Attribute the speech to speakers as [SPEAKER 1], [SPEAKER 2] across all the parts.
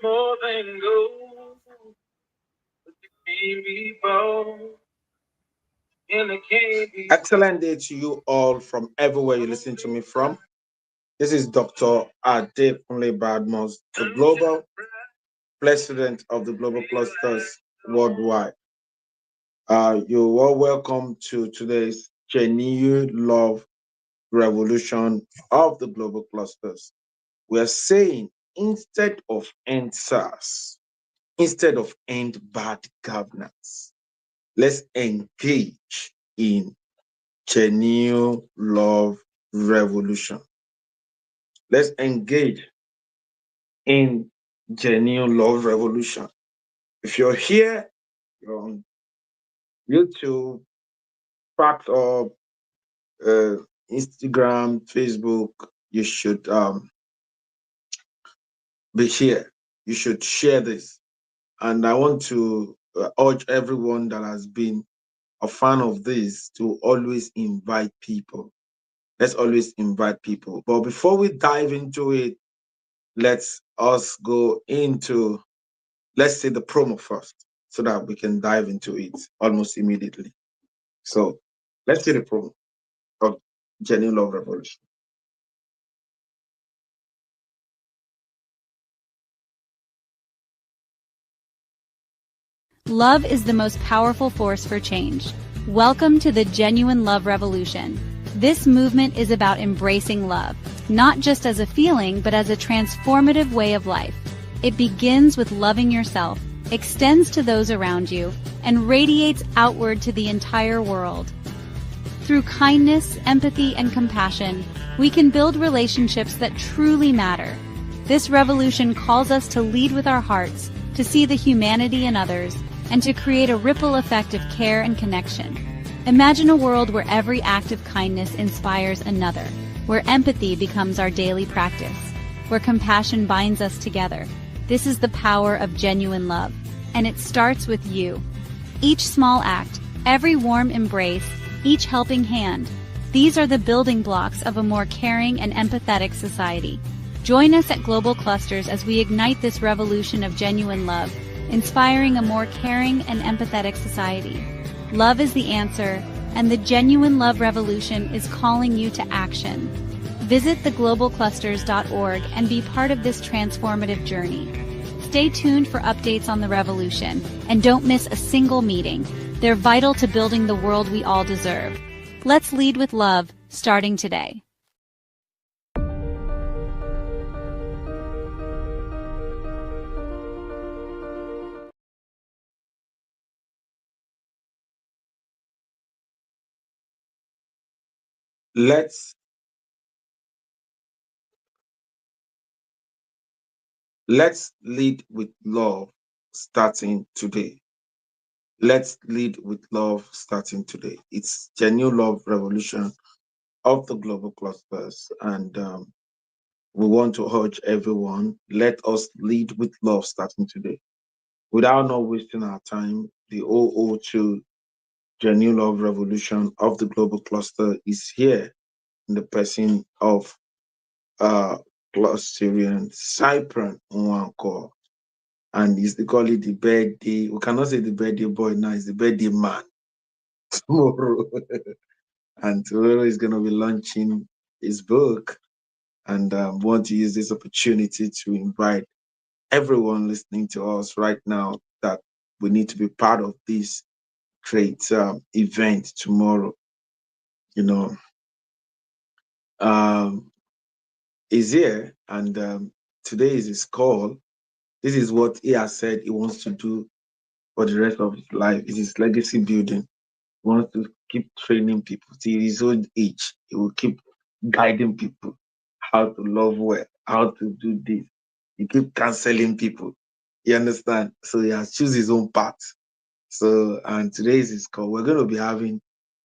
[SPEAKER 1] more than gold, but you can't be bought, and it can't be. Excellent day to you all from everywhere you listen to me from. This is Dr. Adekunle Badmos, the global president of the Global Clusters Worldwide. You're all welcome to today's Genuine Love Revolution of the Global Clusters. We are saying instead of end SARS, instead of end bad governance, let's engage in genuine love revolution. Let's engage in genuine love revolution. If you're here, you're on YouTube, Fact or Instagram, Facebook, you should be here. You should share this. And I want to urge everyone that has been a fan of this to always invite people. Let's always invite people. But before we dive into it, let's us go into, let's say the promo first so that we can dive into it almost immediately. So let's see the promo of Genuine Love Revolution.
[SPEAKER 2] Love is the most powerful force for change. Welcome to the Genuine Love Revolution. This movement is about embracing love, not just as a feeling, but as a transformative way of life. It begins with loving yourself, extends to those around you, and radiates outward to the entire world. Through kindness, empathy, and compassion, we can build relationships that truly matter. This revolution calls us to lead with our hearts, to see the humanity in others, and to create a ripple effect of care and connection. Imagine a world where every act of kindness inspires another, where empathy becomes our daily practice, where compassion binds us together. This is the power of genuine love, and it starts with you. Each small act, every warm embrace, each helping hand, these are the building blocks of a more caring and empathetic society. Join us at Global Clusters as we ignite this revolution of genuine love, inspiring a more caring and empathetic society. Love is the answer, and the Genuine Love Revolution is calling you to action. Visit theglobalclusters.org and be part of this transformative journey. Stay tuned for updates on the revolution, and don't miss a single meeting. They're vital to building the world we all deserve. Let's lead with love, starting today.
[SPEAKER 1] Let's lead with love starting today. Let's lead with love starting today. It's Genuine Love Revolution of the Global Clusters, and we want to urge everyone, let us lead with love starting today. Without not wasting our time, the 002 Genuine Love Revolution of the Global Cluster is here in the person of Clusterian Cyprian Nwankwo. And they call it the birthday. We cannot say the birthday boy now, it's the birthday man tomorrow. And tomorrow is going to be launching his book. And want to use this opportunity to invite everyone listening to us right now that we need to be part of this great event tomorrow. You know, is here, and today is his call. This is what he has said he wants to do for the rest of his life. It is legacy building. He wants to keep training people till his old age. He will keep guiding people how to love well, how to do this. He keep counseling people. You understand? So he has choose his own path. So, and today is his call. We're going to be having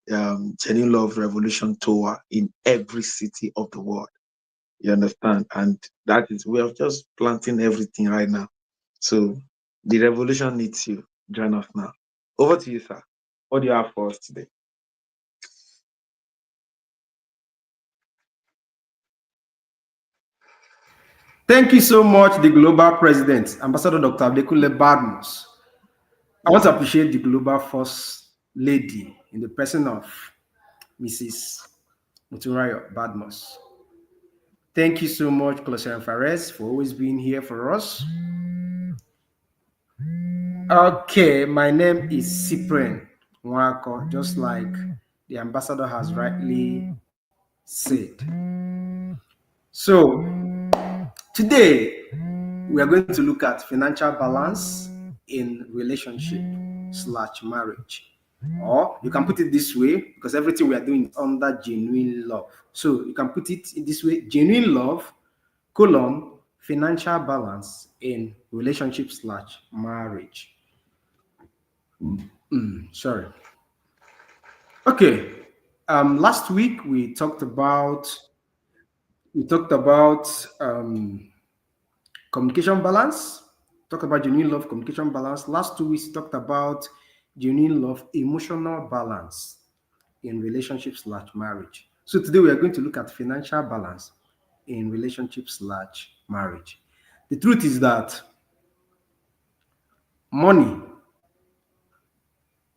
[SPEAKER 1] Genuine Love Revolution tour in every city of the world. You understand? And that is, we are just planting everything right now. So the revolution needs you. Join us now. Over to you, sir. What do you have for us today?
[SPEAKER 3] Thank you so much, the Global President, Ambassador Dr. Abdekule Badmus. I want to appreciate the Global First Lady in the person of Mrs. Muturayo Badmus. Thank you so much, Colossian Fares, for always being here for us. Okay, my name is Cyprian Nwako, just like the ambassador has rightly said. So, today we are going to look at financial balance in relationship slash marriage. Or you can put it this way because everything we are doing is under genuine love. So you can put it in this way: genuine love, colon, financial balance in relationship slash marriage. Sorry. Okay. Last week we talked about communication balance. Talked about genuine love, communication balance. Last 2 weeks talked about genuine love, emotional balance in relationships slash marriage. So today we are going to look at financial balance in relationships slash marriage. The truth is that money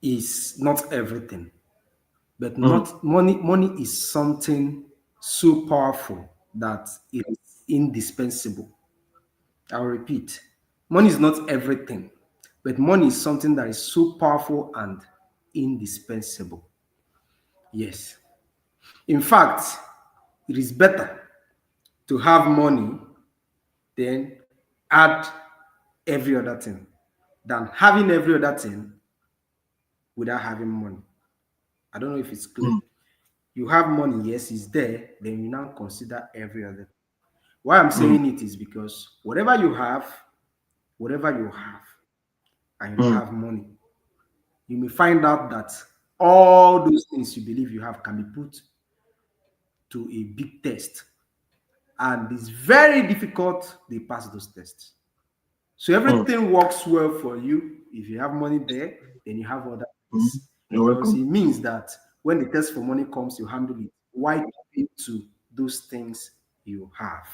[SPEAKER 3] is not everything, but
[SPEAKER 1] Mm,
[SPEAKER 3] not money is something so powerful that it is indispensable. I'll repeat. Money is not everything, but money is something that is so powerful and indispensable. Yes. In fact, it is better to have money than add every other thing than having every other thing without having money. I don't know if it's clear.
[SPEAKER 1] mm,
[SPEAKER 3] You have money, yes, it's there, then you now consider every other. Why I'm
[SPEAKER 1] mm,
[SPEAKER 3] saying it is because whatever you have, and you don't
[SPEAKER 1] mm,
[SPEAKER 3] have money, you may find out that all those things you believe you have can be put to a big test. And it's very difficult they pass those tests. So
[SPEAKER 1] mm,
[SPEAKER 3] everything works well for you. If you have money there, then you have other
[SPEAKER 1] mm.
[SPEAKER 3] things.
[SPEAKER 1] You're
[SPEAKER 3] Because
[SPEAKER 1] welcome.
[SPEAKER 3] it means that when the test for money comes, you handle it. Why keep to those things you have?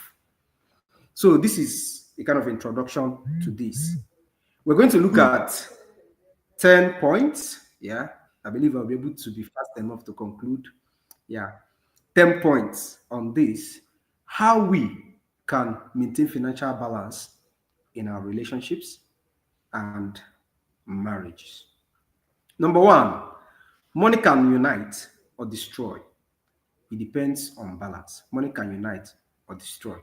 [SPEAKER 3] So this is a kind of introduction to this. We're going to look
[SPEAKER 1] Mm,
[SPEAKER 3] at 10 points. Yeah. I believe I'll be able to be fast enough to conclude. Yeah. 10 points on this. How we can maintain financial balance in our relationships and marriages. Number one, money can unite or destroy. It depends on balance. Money can unite or destroy.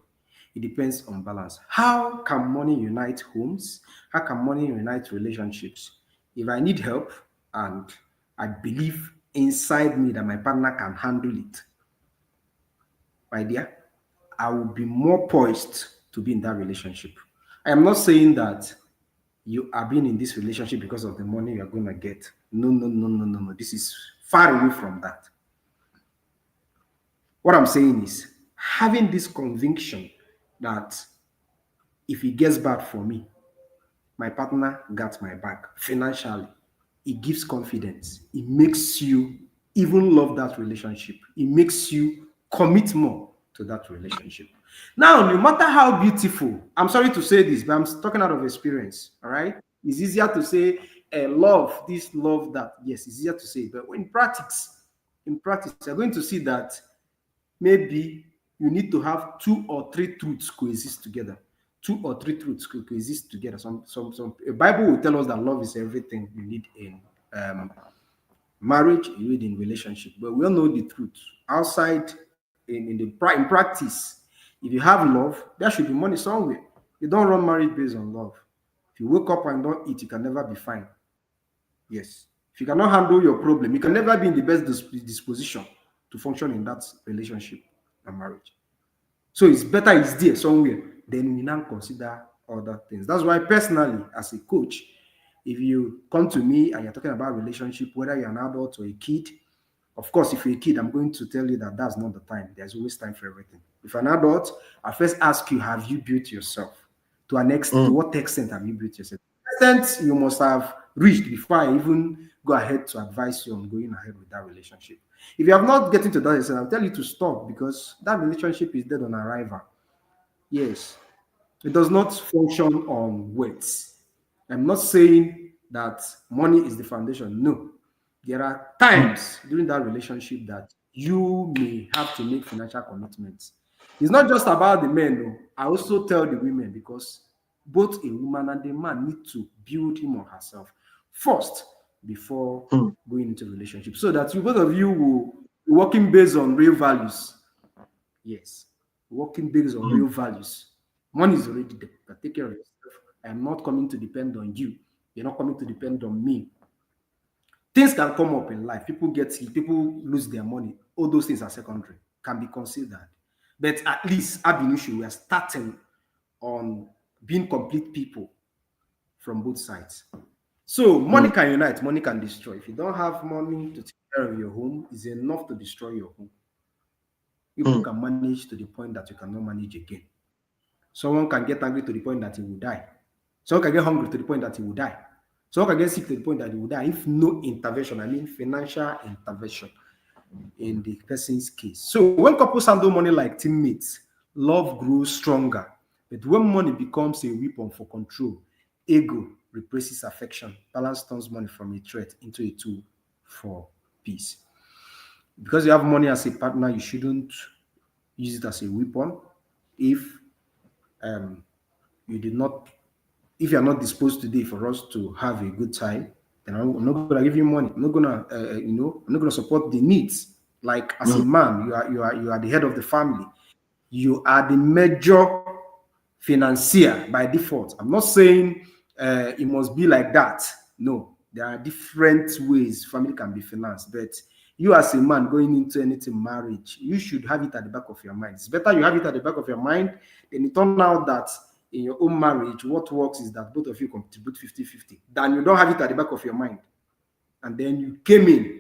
[SPEAKER 3] It depends on balance. How can money unite homes? How can money unite relationships? If I need help and I believe inside me that my partner can handle it, my dear, I will be more poised to be in that relationship. I am not saying that you are being in this relationship because of the money you are going to get. No, no, no, no, no, no. This is far away from that. What I'm saying is having this conviction that if it gets bad for me, my partner got my back financially. It gives confidence. It makes you even love that relationship. It makes you commit more to that relationship. Now, no matter how beautiful, I'm sorry to say this, but I'm talking out of experience. All right. It's easier to say love this, love that. Yes, it's easier to say. But in practice, you're going to see that maybe you need to have two or three truths coexist together. Two or three truths coexist together. Some a Bible will tell us that love is everything you need in marriage, you need in relationship. But we all know the truth. Outside in practice, if you have love, there should be money somewhere. You don't run marriage based on love. If you wake up and don't eat, you can never be fine. Yes. If you cannot handle your problem, you can never be in the best disposition to function in that relationship and marriage. So it's better it's there somewhere. Then we now consider other things. That's why personally, as a coach, if you come to me and you're talking about relationship, whether you're an adult or a kid, of course, if you're a kid, I'm going to tell you that that's not the time. There's always time for everything. If you're an adult, I first ask you, have you built yourself? To
[SPEAKER 1] mm,
[SPEAKER 3] what extent have you built yourself? Extent you must have reached before I even go ahead to advise you on going ahead with that relationship. If you have not getting to that extent, I'll tell you to stop because that relationship is dead on arrival. Yes. It does not function on words. I'm not saying that money is the foundation. No. There are
[SPEAKER 1] mm,
[SPEAKER 3] times during that relationship that you may have to make financial commitments. It's not just about the men. No. I also tell the women because both a woman and a man need to build him or herself first before
[SPEAKER 1] mm,
[SPEAKER 3] going into relationship so that you both of you will be working based on real values. Yes, working based on
[SPEAKER 1] mm,
[SPEAKER 3] real values. Money is already there. You can take care of yourself. I am not coming to depend on you. You're not coming to depend on me. Things can come up in life. People get sick, people lose their money. All those things are secondary, can be considered. But at least ab initio, we are starting on being complete people from both sides. So money
[SPEAKER 1] mm,
[SPEAKER 3] can unite, money can destroy. If you don't have money to take care of your home, it's enough to destroy your home. People
[SPEAKER 1] mm,
[SPEAKER 3] can manage to the point that you cannot manage again. Someone can get angry to the point that he will die. Someone can get hungry to the point that he will die. Someone can get sick to the point that he will die if no intervention, I mean financial intervention in the person's case. So when couples handle money like teammates, love grows stronger. But when money becomes a weapon for control, ego replaces affection. Balance turns money from a threat into a tool for peace. Because you have money as a partner, you shouldn't use it as a weapon. If um, you did not, if you are not disposed today for us to have a good time, then I'm not gonna give you money. I'm not gonna, I'm not gonna support the needs. Like as a
[SPEAKER 1] mm,
[SPEAKER 3] man, you are the head of the family. You are the major financier by default. I'm not saying it must be like that. No, there are different ways family can be financed, but you as a man going into anything marriage, you should have it at the back of your mind. It's better you have it at the back of your mind than it turn out that in your own marriage, what works is that both of you contribute 50-50. Then you don't have it at the back of your mind. And then you came in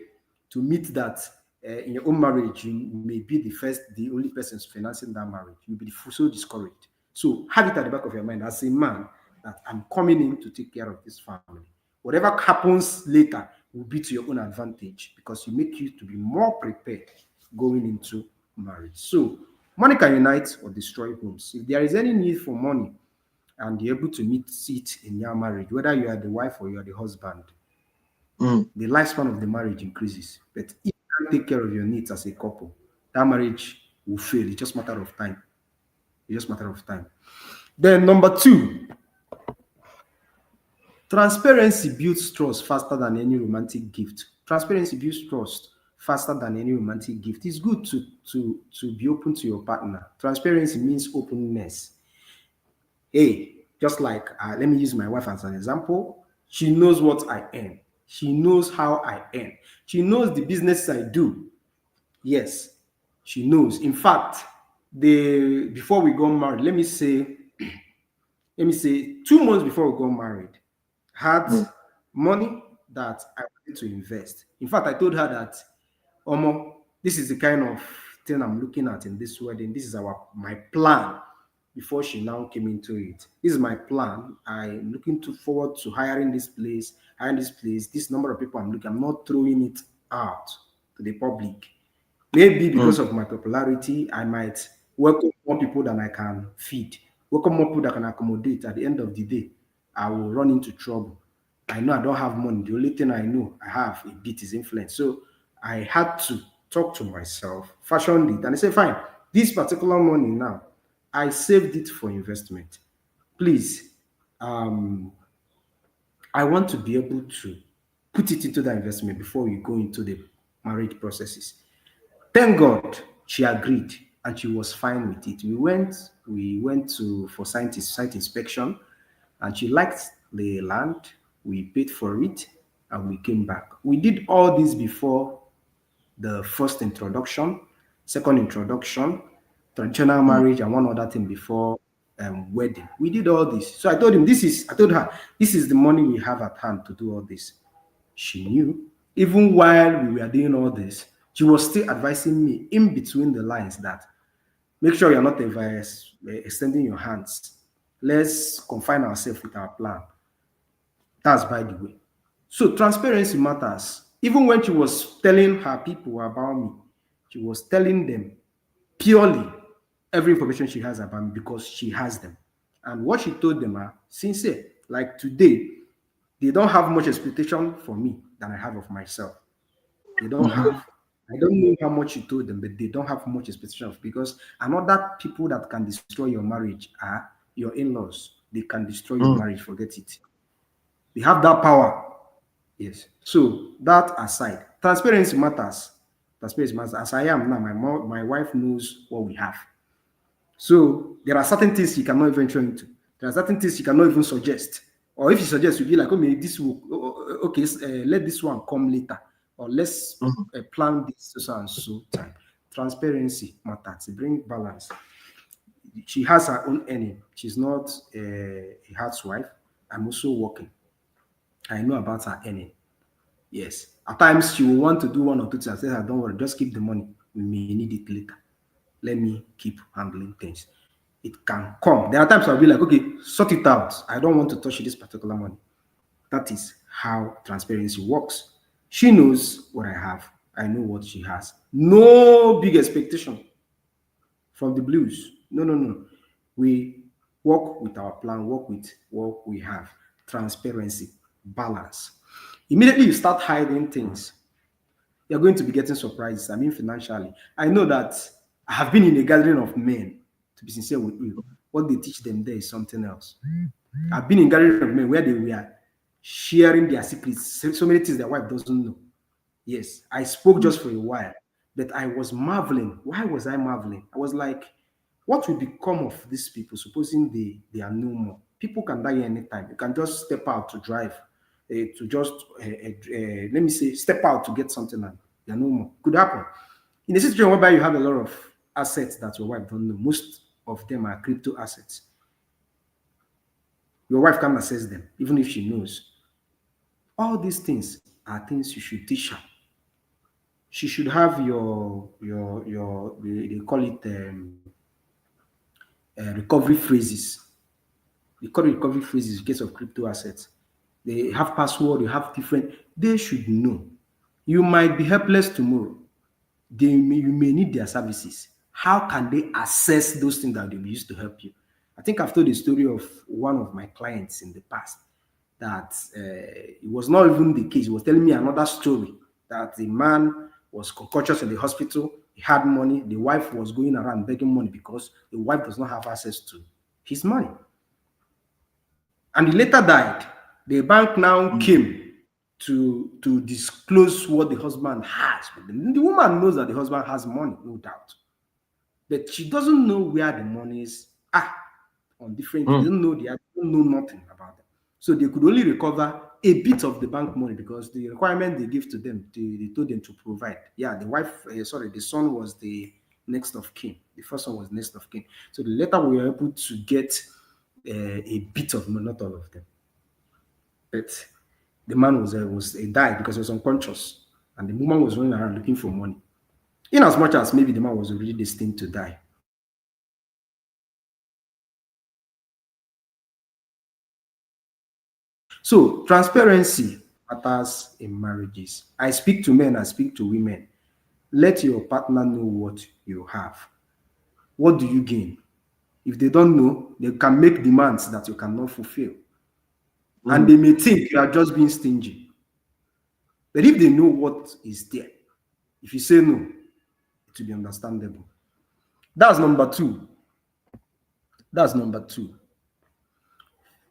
[SPEAKER 3] to meet that in your own marriage, you may be the only person financing that marriage. You'll be so discouraged. So have it at the back of your mind as a man that I'm coming in to take care of this family. Whatever happens later will be to your own advantage because you make you to be more prepared going into marriage. So money can unite or destroy homes. If there is any need for money and you're able to meet it in your marriage, whether you are the wife or you are the husband,
[SPEAKER 1] mm.
[SPEAKER 3] the lifespan of the marriage increases. But if you can't take care of your needs as a couple, that marriage will fail. It's just a matter of time. It's just a matter of time. Then number two, transparency builds trust faster than any romantic gift. Transparency builds trust faster than any romantic gift. It's good to be open to your partner. Transparency means openness. Hey, just like let me use my wife as an example. She knows what I earn. She knows how I earn. She knows the business I do. Yes, she knows. In fact, the before we got married, let me say 2 months before we got married, had
[SPEAKER 1] Mm,
[SPEAKER 3] money that I wanted to invest. In fact, I told her that, Omo, this is the kind of thing I'm looking at in this wedding. This is my plan before she now came into it. This is my plan. I'm looking to forward to hiring this place, this number of people I'm looking. I'm not throwing it out to the public. Maybe
[SPEAKER 1] mm,
[SPEAKER 3] because of my popularity, I might welcome more people than I can feed, welcome more people that can accommodate. At the end of the day, I will run into trouble. I know I don't have money. The only thing I know I have a bit is influence. So I had to talk to myself, fashion it, and I say, fine, this particular money now, I saved it for investment. Please, um, I want to be able to put it into that investment before we go into the marriage processes. Thank God she agreed and she was fine with it. We went to for site inspection and she liked the land. We paid for it and we came back. We did all this before the first introduction, second introduction, traditional
[SPEAKER 1] mm,
[SPEAKER 3] marriage, and one other thing before wedding. We did all this. So I told her, this is the money we have at hand to do all this. She knew. Even while we were doing all this, she was still advising me in between the lines that make sure you're not extending your hands. Let's confine ourselves with our plan. That's by the way. So transparency matters. Even when she was telling her people about me, she was telling them purely every information she has about me because she has them. And what she told them are sincere. Like today, they don't have much expectation for me than I have of myself. They don't
[SPEAKER 1] Mm-hmm.
[SPEAKER 3] have. I don't know how much you told them, but they don't have much expectation of, because another people that can destroy your marriage are your in-laws. They can destroy your
[SPEAKER 1] Mm.
[SPEAKER 3] marriage. Forget it. They have that power. Yes. So that aside, transparency matters. Transparency matters. As I am now, my wife knows what we have. So there are certain things you cannot venture into. There are certain things you cannot even suggest. Or if you suggest, you'll be like, oh, maybe this will, okay, let this one come later. Or let's
[SPEAKER 1] Mm.
[SPEAKER 3] plan this so and so time. Transparency matters. It brings balance. She has her own earning. She's not a housewife. I'm also working. I know about her earning. Yes. At times she will want to do one or two things. I say, "Ah, don't worry, just keep the money. We may need it later. Let me keep handling things." It can come. There are times I'll be like, okay, sort it out. I don't want to touch this particular money. That is how transparency works. She knows what I have. I know what she has. No big expectation from the blues. No, no, no. We work with our plan, work with what we have. Transparency, balance. Immediately you start hiding things, you're going to be getting surprises. I mean, financially. I know that I have been in a gathering of men, to be sincere with you. What they teach them there is something else. I've been in gathering of men where they were sharing their secrets, so many things their wife doesn't know. Yes, I spoke just for a while, but I was marveling. Why was I marveling? I was like, what will become of these people, supposing they are no more? People can die anytime. You can just step out to drive, to just, let me say, step out to get something, and they are no more. Could happen. In a situation whereby you have a lot of assets that your wife don't know, most of them are crypto assets. Your wife can't access them, even if she knows. All these things are things you should teach her. She should have your they call it recovery phrases. They call it recovery phrases in case of crypto assets. They have password, you have different. They should know. You might be helpless tomorrow. You may need their services. How can they access those things that they'll be used to help you? I think I've told the story of one of my clients in the past that it was not even the case. He was telling me another story that the man was unconscious in the hospital. He had money. The wife was going around begging money because the wife does not have access to his money. And he later died. The bank now
[SPEAKER 1] Mm.
[SPEAKER 3] came to disclose what the husband has. But the woman knows that the husband has money, no doubt. But she doesn't know where the monies are on different. They
[SPEAKER 1] Mm.
[SPEAKER 3] don't know they don't know nothing about them. So they could only recover a bit of the bank money because the requirement they give to them, they told them to provide. Yeah, the wife, sorry, the son was the next of kin. The first one was next of kin. So the later we were able to get a bit of money, not all of them. But the man was he died because he was unconscious, and the woman was running around looking for money. In as much as maybe the man was already destined to die. So transparency matters in marriages. I speak to men, I speak to women. Let your partner know what you have. What do you gain? If they don't know, they can make demands that you cannot fulfill. And
[SPEAKER 1] Mm.
[SPEAKER 3] they may think you are just being stingy. But if they know what is there, if you say no, it will be understandable. That's number two. That's number two.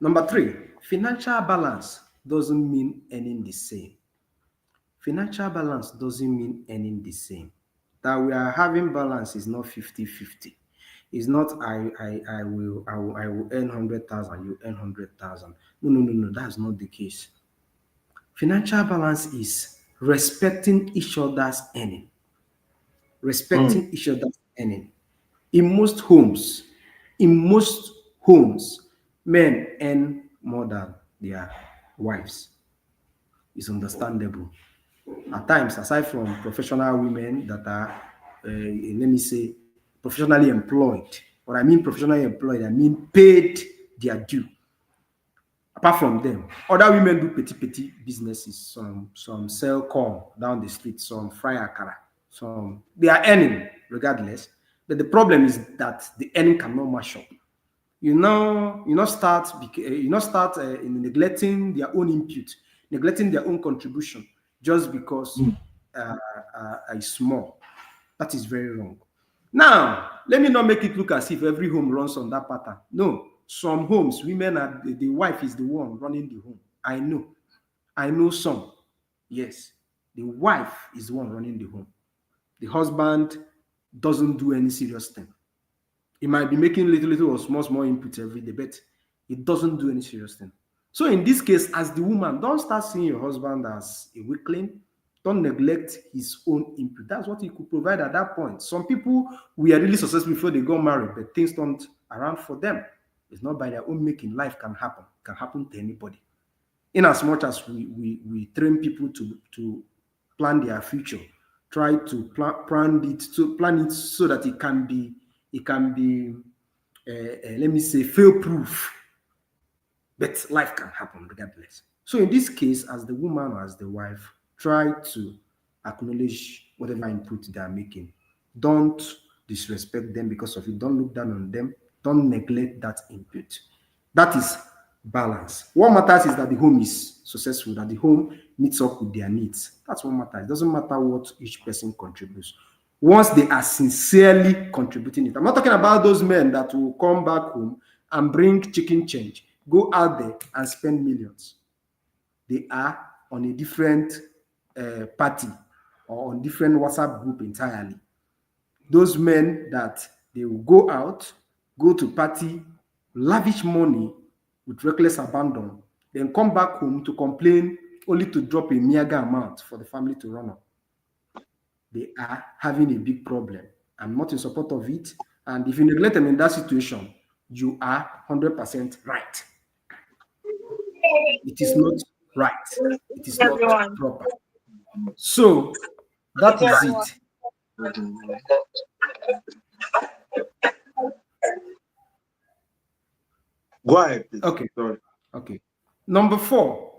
[SPEAKER 3] Number three, financial balance doesn't mean earning the same. Financial balance doesn't mean earning the same. That we are having balance is not 50-50. It's not I will earn 100,000, you earn 100,000. No, no, no, no, that's not the case. Financial balance is respecting each other's earning.
[SPEAKER 1] Mm.
[SPEAKER 3] Respecting each other's earning. In most homes, in most homes, men earn more than their wives. It's understandable. At times, aside from professional women that are, let me say, professionally employed. When I mean professionally employed, I mean paid their due. Apart from them, other women do petty businesses. Some sell corn down the street, some fry akara, some they are earning regardless. But the problem is that the earning cannot match up. you now start in neglecting their own input, neglecting their own contribution just because it's small. That is very wrong. Now, let me not make it look as if every home runs on that pattern. No, some homes, women are the wife is the one running the home. I know some. Yes, the wife is the one running the home. The husband doesn't do any serious thing. He might be making little or small input every day, but he doesn't do any serious thing. So in this case, as the woman, don't start seeing your husband as a weakling. Don't neglect his own input. That's what he could provide at that point. Some people were really successful before they got married, but things turned around for them. It's not by their own making. Life can happen. It can happen to anybody. In as much as we train people to plan their future, try to plan it so that it can be let me say fail proof, but life can happen regardless. So in this case, as the woman or as the wife, try to acknowledge whatever input they are making. Don't disrespect them because of it. Don't look down on them. Don't neglect that input. That is balance. What matters is that the home is successful, that the home meets up with their needs. That's what matters. It doesn't matter what each person contributes. Once they are sincerely contributing it. I'm not talking about those men that will come back home and bring chicken change, go out there and spend millions. They are on a different party or on different WhatsApp group entirely. Those men that they will go out, go to party, lavish money with reckless abandon, then come back home to complain only to drop a meager amount for the family to run on. They are having a big problem. I'm not in support of it. And if you neglect them in that situation, you are 100% right. It is not right. It is not
[SPEAKER 4] Everyone.
[SPEAKER 3] proper. So that is it.
[SPEAKER 1] Go ahead, please.
[SPEAKER 3] Okay.
[SPEAKER 1] Sorry.
[SPEAKER 3] Okay. Number 4,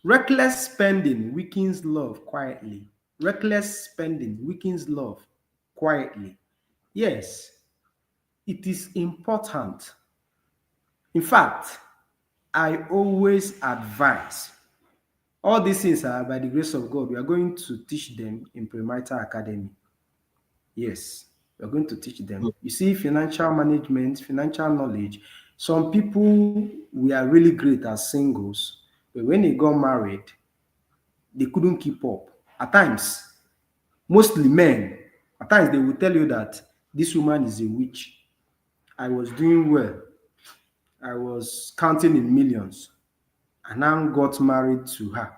[SPEAKER 3] reckless spending weakens love quietly. Reckless spending weakens love quietly. Yes, it is important. In fact, I always advise all these things are by the grace of God. We are going to teach them in Premarital Academy. Yes, we're going to teach them. You see, financial management, financial knowledge. Some people we are really great as singles, but when they got married, they couldn't keep up. At times, mostly men, at times they will tell you that this woman is a witch. I was doing well. I was counting in millions. I now got married to her.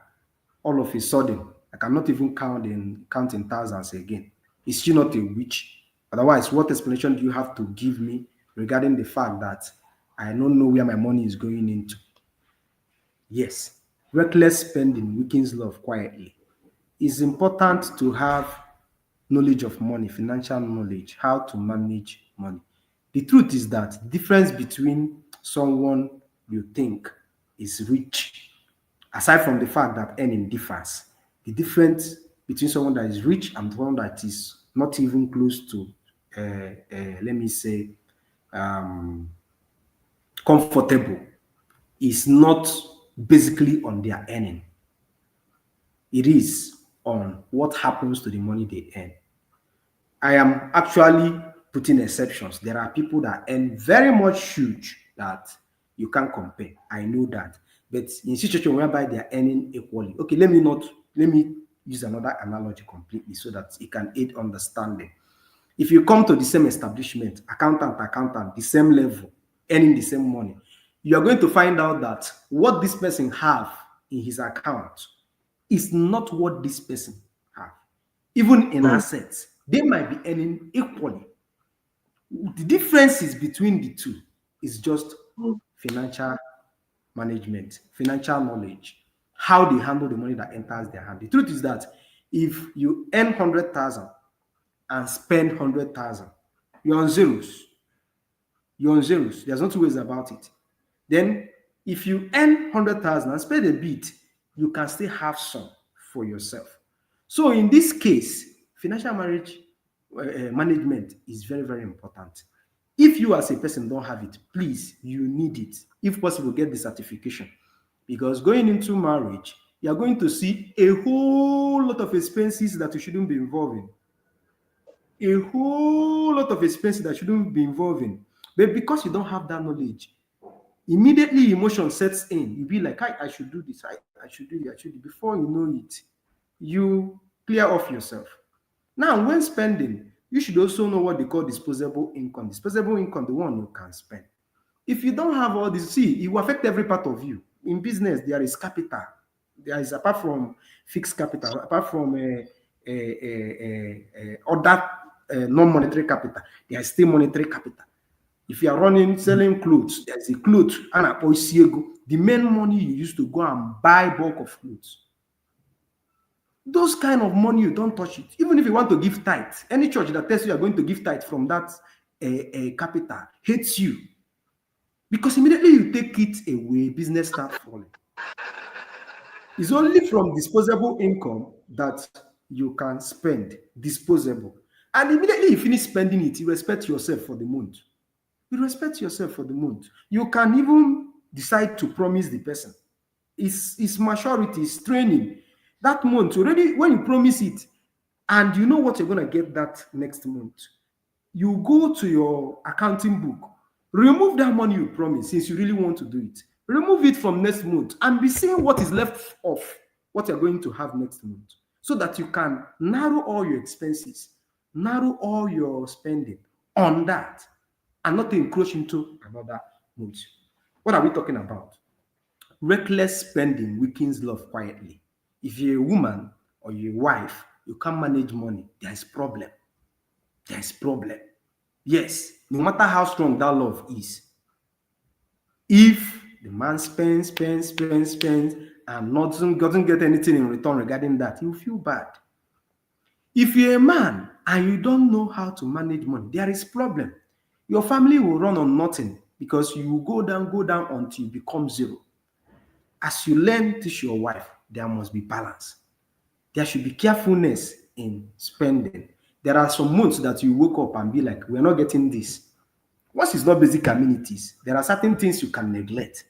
[SPEAKER 3] All of a sudden, I cannot even count in thousands again. Is she not a witch? Otherwise, what explanation do you have to give me regarding the fact that I don't know where my money is going into? Yes, reckless spending weakens love quietly. It's important to have knowledge of money, financial knowledge, how to manage money. The truth is that the difference between someone you think is rich, aside from the fact that earning differs, the difference between someone that is rich and one that is not even close to, let me say, um, comfortable is not basically on their earning. It is on what happens to the money they earn. I am actually putting exceptions. There are people that earn very much huge that you can't compare. I know that. But in situation whereby they are earning equally, okay, let me use another analogy completely so that it can aid understanding. If you come to the same establishment, accountant, the same level, earning the same money, you are going to find out that what this person have in his account is not what this person have. Even in
[SPEAKER 1] Mm,
[SPEAKER 3] assets, they might be earning equally. The differences between the two is just
[SPEAKER 1] mm,
[SPEAKER 3] financial management, financial knowledge, how they handle the money that enters their hand. The truth is that if you earn 100,000 and spend 100,000, you're on zeros. You're on zeros. There's no two ways about it. Then, if you earn 100,000 and spend a bit, you can still have some for yourself. So, in this case, financial management is very, very important. If you as a person don't have it, please, you need it. If possible, get the certification. Because going into marriage, you are going to see a whole lot of expenses that you shouldn't be involved in. A whole lot of expenses that shouldn't be involved in. But because you don't have that knowledge, immediately emotion sets in. You be like, I should do this, I should do it, I should do it. Before you know it, you clear off yourself. Now, when spending, you should also know what they call disposable income. Disposable income, the one you can spend. If you don't have all this, see, it will affect every part of you. In business, there is capital. There is, apart from fixed capital, apart from other non-monetary capital, there is still monetary capital. If you are running, selling clothes, there's a clothes, and the main money you use to go and buy bulk of clothes. Those kind of money, you don't touch it. Even if you want to give tithe, any church that tells you are going to give tithe from that capital hates you. Because immediately you take it away, business starts falling. It's only from disposable income that you can spend, disposable. And immediately you finish spending it, you respect yourself for the month. You respect yourself for the month. You can even decide to promise the person. It's maturity, it's training. That month, already when you promise it, and you know what you're going to get that next month, you go to your accounting book, remove that money you promised since you really want to do it. Remove it from next month and be seeing what is left of what you're going to have next month so that you can narrow all your expenses, narrow all your spending on that and not encroach into another month. What are we talking about? Reckless spending weakens love quietly. If you're a woman or you're a wife, you can't manage money, there is problem. There is problem. Yes, no matter how strong that love is, if the man spends, and not doesn't get anything in return regarding that, you feel bad. If you're a man and you don't know how to manage money, there is problem. Your family will run on nothing because you will go down until you become zero. As you learn, teach your wife, there must be balance. There should be carefulness in spending. There are some months that you wake up and be like, we're not getting this. Once it's not basic amenities, there are certain things you can neglect.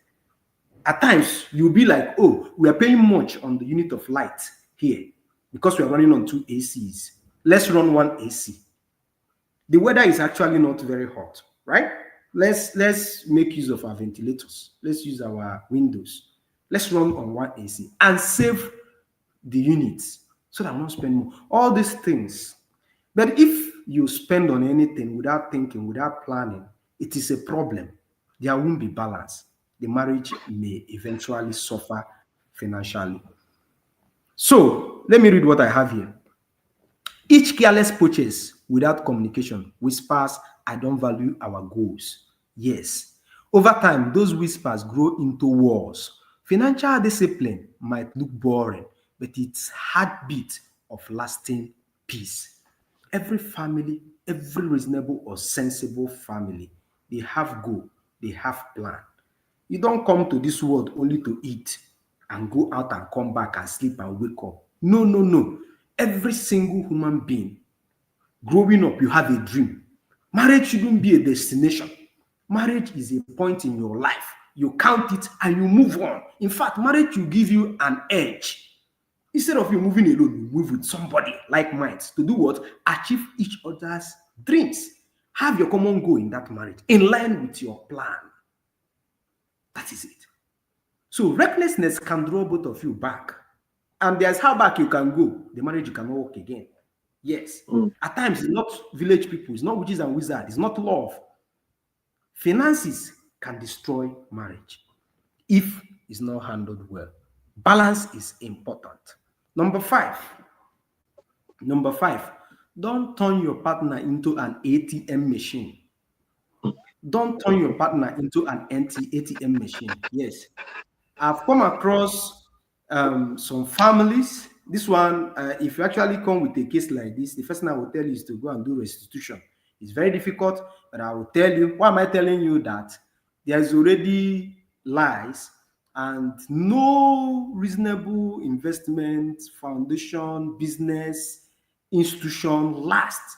[SPEAKER 3] At times, you'll be like, oh, we are paying much on the unit of light here because we are running on 2 ACs. Let's run 1 AC. The weather is actually not very hot, right? Let's make use of our ventilators. Let's use our windows. Let's run on 1 AC and save the units so that I won't spend more. All these things. But if you spend on anything without thinking, without planning, it is a problem. There won't be balance. The marriage may eventually suffer financially. So let me read what I have here. Each careless purchase without communication whispers, I don't value our goals. Yes. Over time, those whispers grow into wars. Financial discipline might look boring, but it's heartbeat of lasting peace. Every family, every reasonable or sensible family, they have goal, they have plan. You don't come to this world only to eat and go out and come back and sleep and wake up. No, no, no. Every single human being growing up, you have a dream. Marriage shouldn't be a destination. Marriage is a point in your life. You count it and you move on. In fact, marriage will give you an edge. Instead of you moving alone, you move with somebody like minds to do what? Achieve each other's dreams. Have your common goal in that marriage in line with your plan. That is it. So recklessness can draw both of you back. And there's how back you can go. The marriage you cannot work again. Yes. At times, it's not village people, it's not witches and wizards, it's not love. Finances can destroy marriage if it's not handled well. Balance is important. Number five, don't turn your partner into an ATM machine. Don't turn your partner into an ATM machine. Yes. I've come across some families. This one, if you actually come with a case like this, the first thing I will tell you is to go and do restitution. It's very difficult, but I will tell you. Why am I telling you that? There is already lies and no reasonable investment, foundation, business, institution lasts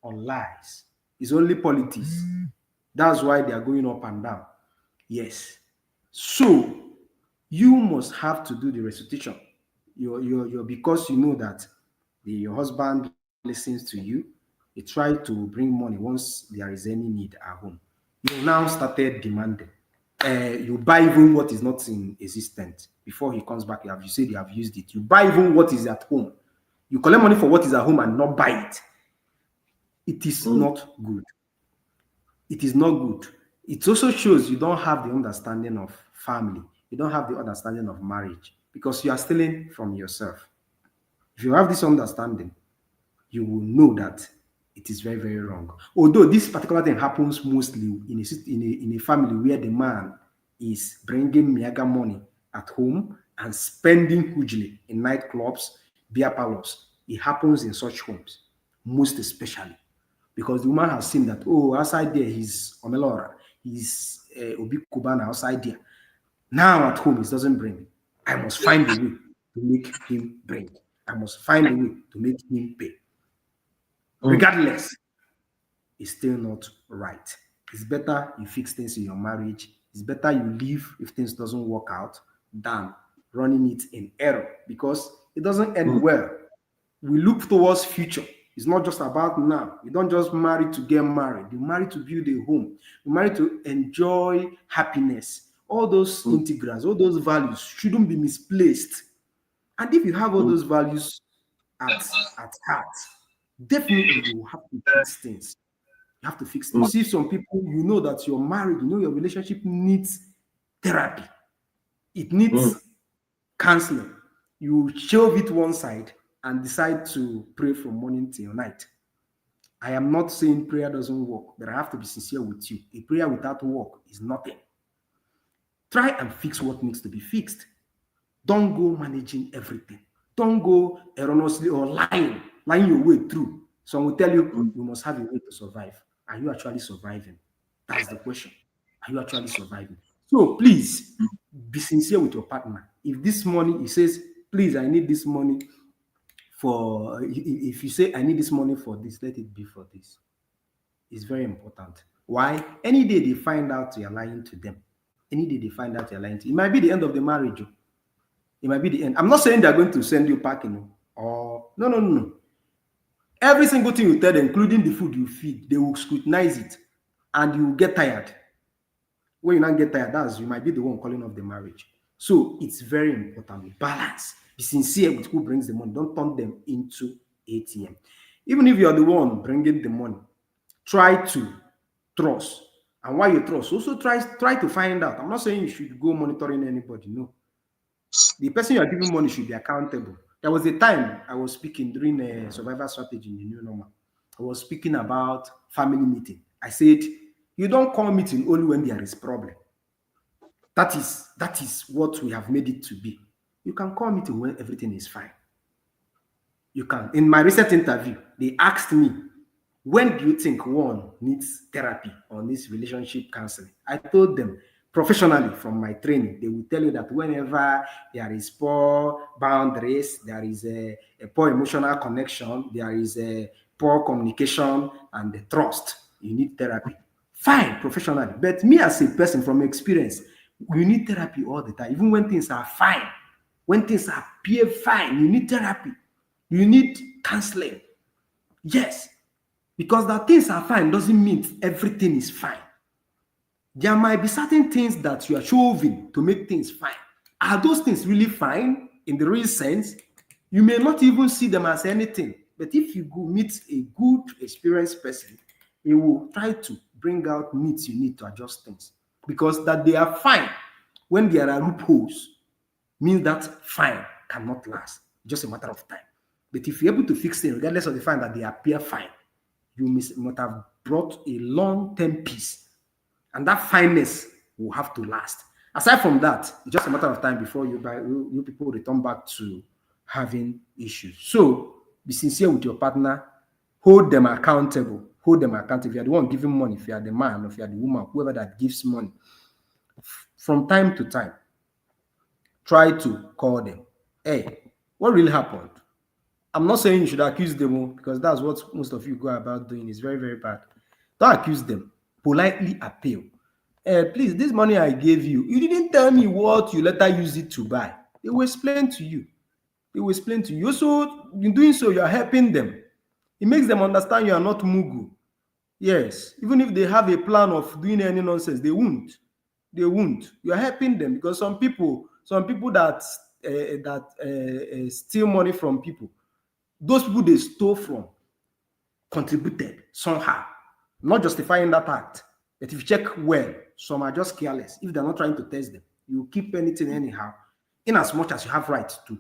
[SPEAKER 3] on lies. It's only politics. That's why they are going up and down. Yes. So you must have to do the restitution. Your because you know that your husband listens to you, he try to bring money once there is any need at home. You now started demanding. You buy even what is not in existence before he comes back. You said you have used it. You buy even what is at home. You collect money for what is at home and not buy it. It is
[SPEAKER 1] mm,
[SPEAKER 3] not good. It is not good. It also shows you don't have the understanding of family. You don't have the understanding of marriage because you are stealing from yourself. If you have this understanding, you will know that it is very, very wrong. Although this particular thing happens mostly in a family where the man is bringing mega money at home and spending hugely in nightclubs, beer parlors. It happens in such homes, most especially because the woman has seen that, oh, outside there he's Omelora, he's Obi Kubana outside there. Now at home, it doesn't bring. I must find a way to make him bring. I must find a way to make him pay.
[SPEAKER 1] mm,
[SPEAKER 3] Regardless, it's still not right. It's better you fix things in your marriage. It's better you leave if things doesn't work out than running it in error because it doesn't end
[SPEAKER 1] mm,
[SPEAKER 3] well. We look towards future. It's not just about now. You don't just marry to get married. You marry to build a home. You marry to enjoy happiness. All those
[SPEAKER 1] mm,
[SPEAKER 3] integrals, all those values shouldn't be misplaced. And if you have all
[SPEAKER 1] mm,
[SPEAKER 3] those values at heart, definitely you have to fix things. You have to fix things. You
[SPEAKER 1] mm,
[SPEAKER 3] see, some people, you know that you're married, you know your relationship needs therapy. It
[SPEAKER 1] mm,
[SPEAKER 3] needs counseling. You shelve it one side and decide to pray from morning till night. I am not saying prayer doesn't work, but I have to be sincere with you. A prayer without work is nothing. Try and fix what needs to be fixed. Don't go managing everything. Don't go erroneously or lying your way through. Some will tell you
[SPEAKER 1] mm,
[SPEAKER 3] you must have a way to survive. Are you actually surviving? That's the question. Are you actually surviving? So please be sincere with your partner. If this money, he says, please, I need this money for, if you say, I need this money for this, let it be for this. It's very important. Why? Any day they find out you're lying to them, any day they find out you're lying to, it might be the end of the marriage. Oh. It might be the end. I'm not saying they're going to send you packing. Or no, no, no, no. Every single thing you tell them, including the food you feed, they will scrutinize it and you will get tired. When you not get tired, that's you might be the one calling off the marriage. So it's very important. Balance. Be sincere with who brings the money. Don't turn them into ATM. Even if you're the one bringing the money, try to trust. And why you trust, also try to find out. I'm not saying you should go monitoring anybody. No, the person you are giving money should be accountable. There was a time I was speaking during a survival strategy in the new normal. I was speaking about family meeting. I said, you don't call meeting only when there is problem. That is what we have made it to be. You can call meeting when everything is fine. You can. In my recent interview, they asked me, when do you think one needs therapy or needs relationship counseling? I told them professionally from my training, they will tell you that whenever there is poor boundaries, there is a poor emotional connection, there is a poor communication and the trust, you need therapy. Fine, professionally. But me as a person from experience, you need therapy all the time, even when things are fine. When things appear fine, you need therapy. You need counseling. Yes, because that things are fine doesn't mean everything is fine. There might be certain things that you are shoving to make things fine. Are those things really fine in the real sense? You may not even see them as anything. But if you go meet a good, experienced person, he will try to bring out needs you need to adjust things. Because that they are fine when there are loopholes means that fine cannot last. Just a matter of time. But if you're able to fix things, regardless of the fact that they appear fine, you must have brought a long-term peace. And that fineness will have to last. Aside from that, it's just a matter of time before you people return back to having issues. So be sincere with your partner, hold them accountable. Hold them accountable. If you're the one giving money, if you are the man, if you are the woman, whoever that gives money, from time to time, try to call them. Hey, what really happened? I'm not saying you should accuse them because that's what most of you go about doing. It's very, very bad. Don't accuse them. Politely appeal. Please, this money I gave you, you didn't tell me what you later use it to buy. They will explain to you. They will explain to you. Also, in doing so, you are helping them. It makes them understand you are not mugu. Yes, even if they have a plan of doing any nonsense, they won't. They won't. You are helping them because some people that steal money from people, those people they stole from contributed somehow, not justifying that act. But if you check well, some are just careless. If they're not trying to test them, you keep anything anyhow. In as much as you have right to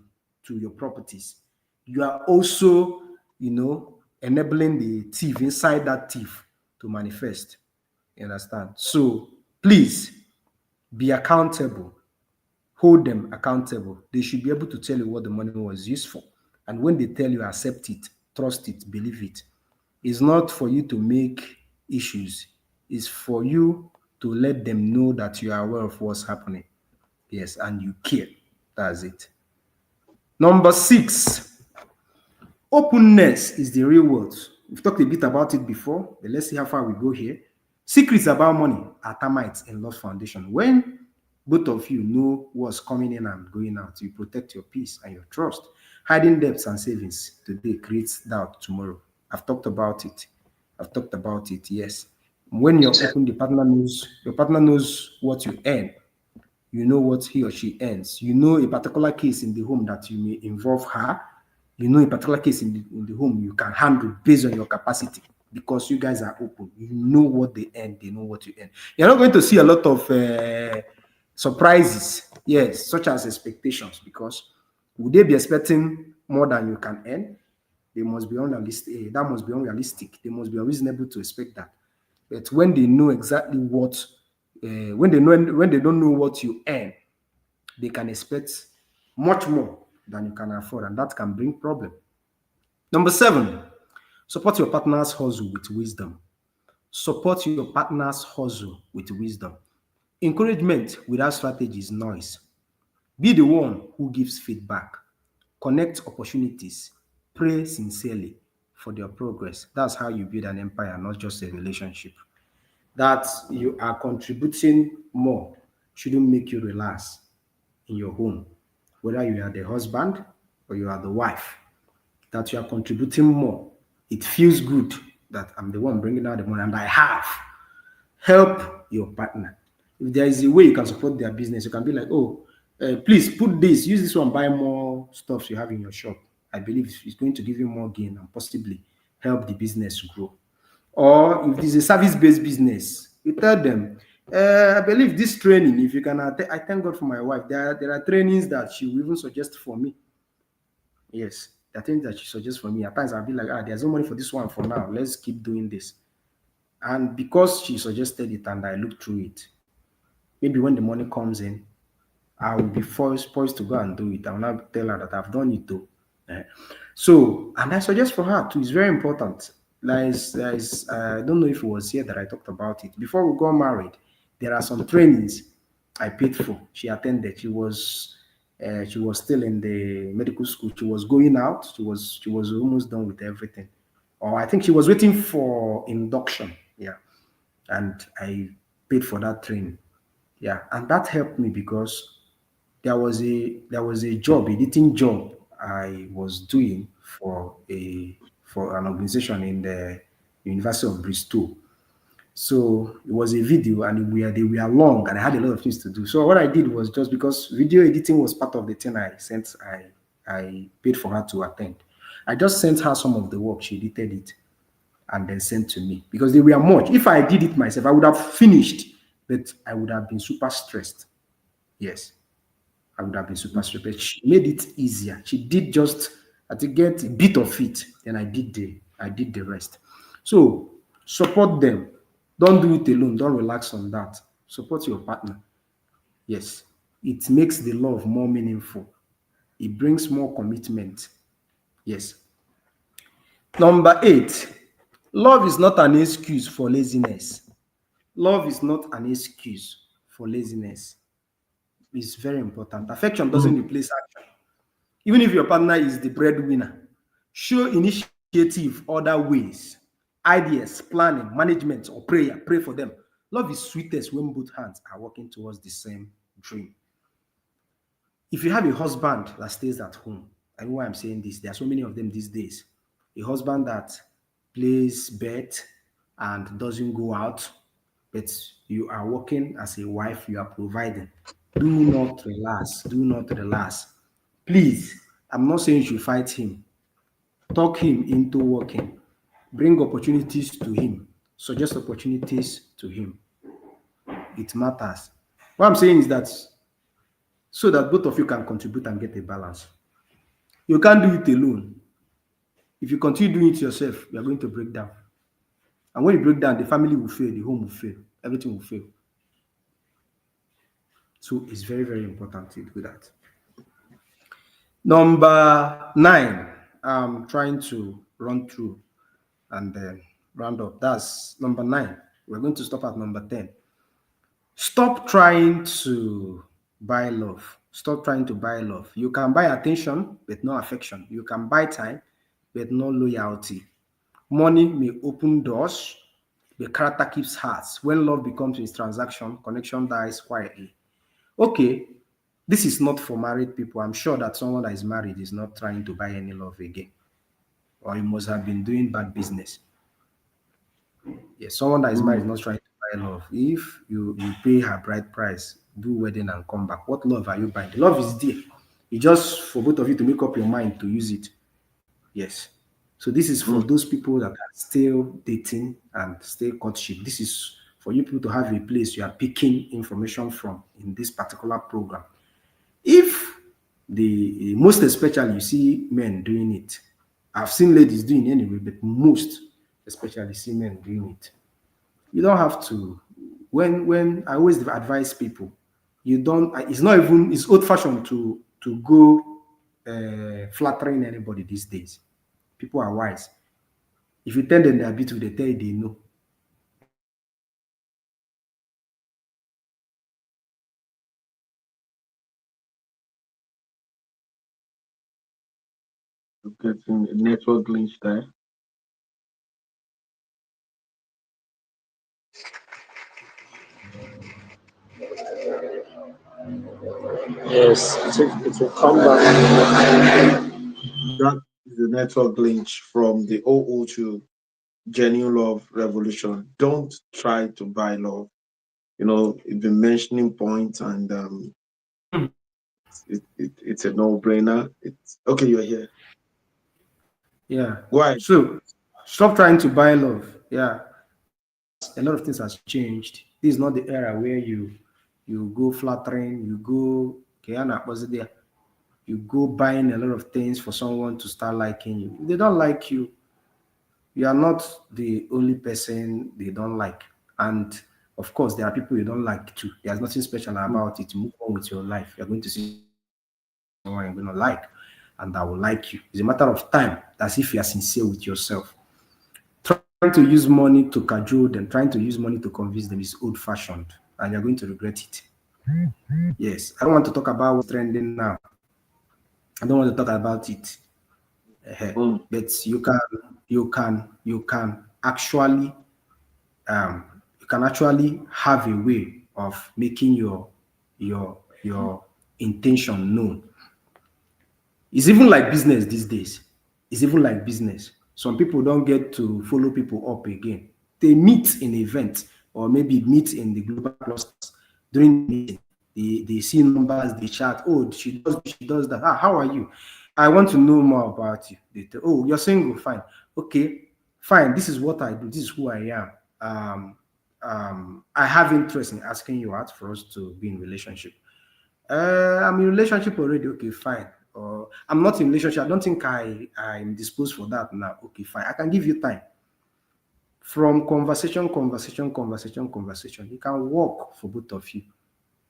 [SPEAKER 3] your properties, you are also, enabling the thief inside that thief to manifest. You understand? So please be accountable. Hold them accountable. They should be able to tell you what the money was used for. And when they tell you, accept it, trust it, believe it. It's not for you to make issues. It's for you to let them know that you are aware of what's happening. Yes, and you care. That's it. Number 6, openness is the real world. We've talked a bit about it before, but let's see how far we go here. Secrets about money are termites in Lost Foundation. When both of you know what's coming in and going out, you protect your peace and your trust. Hiding debts and savings today creates doubt tomorrow. I've talked about it. Yes. When you're open, your partner knows what you earn. You know what he or she earns. You know a particular case in the home that you may involve her. You know a particular case in the home you can handle based on your capacity because you guys are open. You know what they earn. They know what you earn. You're not going to see a lot of surprises, yes, such as expectations, because would they be expecting more than you can earn? They must be unrealistic. That must be unrealistic. They must be unreasonable to expect that. But when they know exactly what, when they don't know what you earn, they can expect much more than you can afford, and that can bring problem. Number 7, support your partner's hustle with wisdom. Support your partner's hustle with wisdom. Encouragement without strategy is noise. Be the one who gives feedback. Connect opportunities. Pray sincerely for their progress. That's how you build an empire, not just a relationship. That you are contributing more shouldn't make you relax in your home, whether you are the husband or you are the wife, that you are contributing more. It feels good that I'm the one bringing out the money and I have. Help your partner. If there is a way you can support their business, you can be like, oh, please put this, use this one, buy more stuff you have in your shop. I believe it's going to give you more gain and possibly help the business grow. Or if it's a service-based business, you tell them, I believe this training, if you can, I thank God for my wife. There are trainings that she will even suggest for me. Yes, there are things that she suggests for me. At times I'll be like, there's no money for this one for now. Let's keep doing this. And because she suggested it and I looked through it, maybe when the money comes in, I will be poised to go and do it. I will not tell her that I've done it too. Eh. So, and I suggest for her too, it's very important. I don't know if it was here that I talked about it. Before we got married, there are some trainings I paid for. She attended. She was still in the medical school. She was going out. She was almost done with everything. Or I think she was waiting for induction. Yeah. And I paid for that training. Yeah, and that helped me because there was a job, editing job I was doing for an organization in the University of Bristol. So it was a video and they were long and I had a lot of things to do. So what I did was, just because video editing was part of the thing I paid for her to attend. I just sent her some of the work, she edited it and then sent to me because they were much. If I did it myself, I would have finished, but I would have been super stressed. Yes, I would have been super stressed. But she made it easier. She did just, I think, get a bit of it, then I did the rest. So support them. Don't do it alone. Don't relax on that. Support your partner. Yes, it makes the love more meaningful. It brings more commitment. Yes. Number 8, love is not an excuse for laziness. Love is not an excuse for laziness. It's very important. Affection doesn't replace action. Even if your partner is the breadwinner, show initiative other ways. ideas, planning, management, or prayer. Pray for them. Love is sweetest when both hands are working towards the same dream. If you have a husband that stays at home, I know why I'm saying this. There are so many of them these days. A husband that plays bet and doesn't go out, but you are working as a wife, you are providing. Do not relax. Do not relax. Please, I'm not saying you should fight him. Talk him into working. Bring opportunities to him. Suggest opportunities to him. It matters. What I'm saying is that so that both of you can contribute and get a balance. You can't do it alone. If you continue doing it yourself, you are going to break down. And when you break down, the family will fail, the home will fail, everything will fail. So it's very, very important to do that. Number 9, I'm trying to run through and then round up. That's number 9. We're going to stop at number 10. Stop trying to buy love. Stop trying to buy love. You can buy attention, but no affection. You can buy time, but no loyalty. Money may open doors, but character keeps hearts. When love becomes a transaction, connection dies quietly. Okay, this is not for married people. I'm sure that someone that is married is not trying to buy any love again, or he must have been doing bad business. Yes, someone that is married is
[SPEAKER 1] Mm.
[SPEAKER 3] not trying to buy love. If you pay her bride price, do wedding and come back, what love are you buying? The love is there. It's just for both of you to make up your mind to use it. Yes. So this is for
[SPEAKER 1] Mm.
[SPEAKER 3] those people that are still dating and still courtship. This is for you people to have a place you are picking information from in this particular program. If the most especially you see men doing it, I've seen ladies doing it anyway, but most especially see men doing it. You don't have to. When I always advise people, you don't. It's not even. It's old fashioned to go flattering anybody these days. People are wise. If you tell them they are beautiful, they tell you they know.
[SPEAKER 1] I'm getting a network glitch there.
[SPEAKER 4] Yes, it will come back.
[SPEAKER 1] That is the network glitch from the OO to genuine love revolution. Don't try to buy love. You've been mentioning points, and it's a no-brainer. It's okay. You're here.
[SPEAKER 3] Yeah.
[SPEAKER 1] Go ahead.
[SPEAKER 3] So stop trying to buy love. Yeah. A lot of things has changed. This is not the era where you go flattering, you go Kiana was there. You go buying a lot of things for someone to start liking you. If they don't like you are not the only person they don't like. And of course, there are people you don't like too. There's nothing special
[SPEAKER 1] Mm.
[SPEAKER 3] about it. Move on with your life. You're going to see someone you're going to like and that will like you. It's a matter of time. That's if you are sincere with yourself. Trying to use money to cajole them, trying to use money to convince them is old fashioned and you're going to regret it. Yes. I don't want to talk about what's trending now. I don't want to talk about it.
[SPEAKER 1] Mm.
[SPEAKER 3] But you can actually have a way of making your intention known. It's even like business these days. It's even like business. Some people don't get to follow people up again. They meet in events or maybe meet in the global clusters during the meeting. They see numbers, they chat. Oh, she does that. Ah, how are you? I want to know more about you. They tell, oh, you're single, fine. Okay, fine. This is what I do. This is who I am. I have interest in asking you out for us to be in relationship. I'm in relationship already. Okay, fine. Or I'm not in relationship. I don't think I'm disposed for that now. Okay, fine. I can give you time. From conversation, you can work for both of you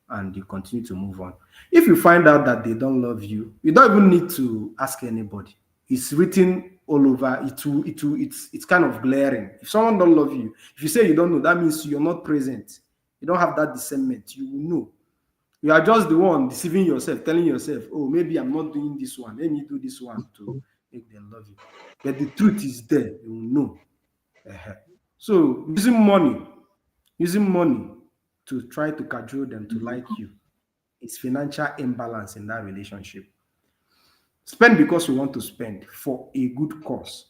[SPEAKER 3] and you continue to move on. If you find out that they don't love you, you don't even need to ask anybody. It's written all over. It's kind of glaring. If someone don't love you, if you say you don't know, that means you're not present. You don't have that discernment. You will know. You are just the one deceiving yourself, telling yourself, oh, maybe I'm not doing this one. Let me do this one to make them love you. But the truth is there. You will know. Uh-huh. So using money to try to cajole them to like you is financial imbalance in that relationship. Spend because you want to spend for a good cause.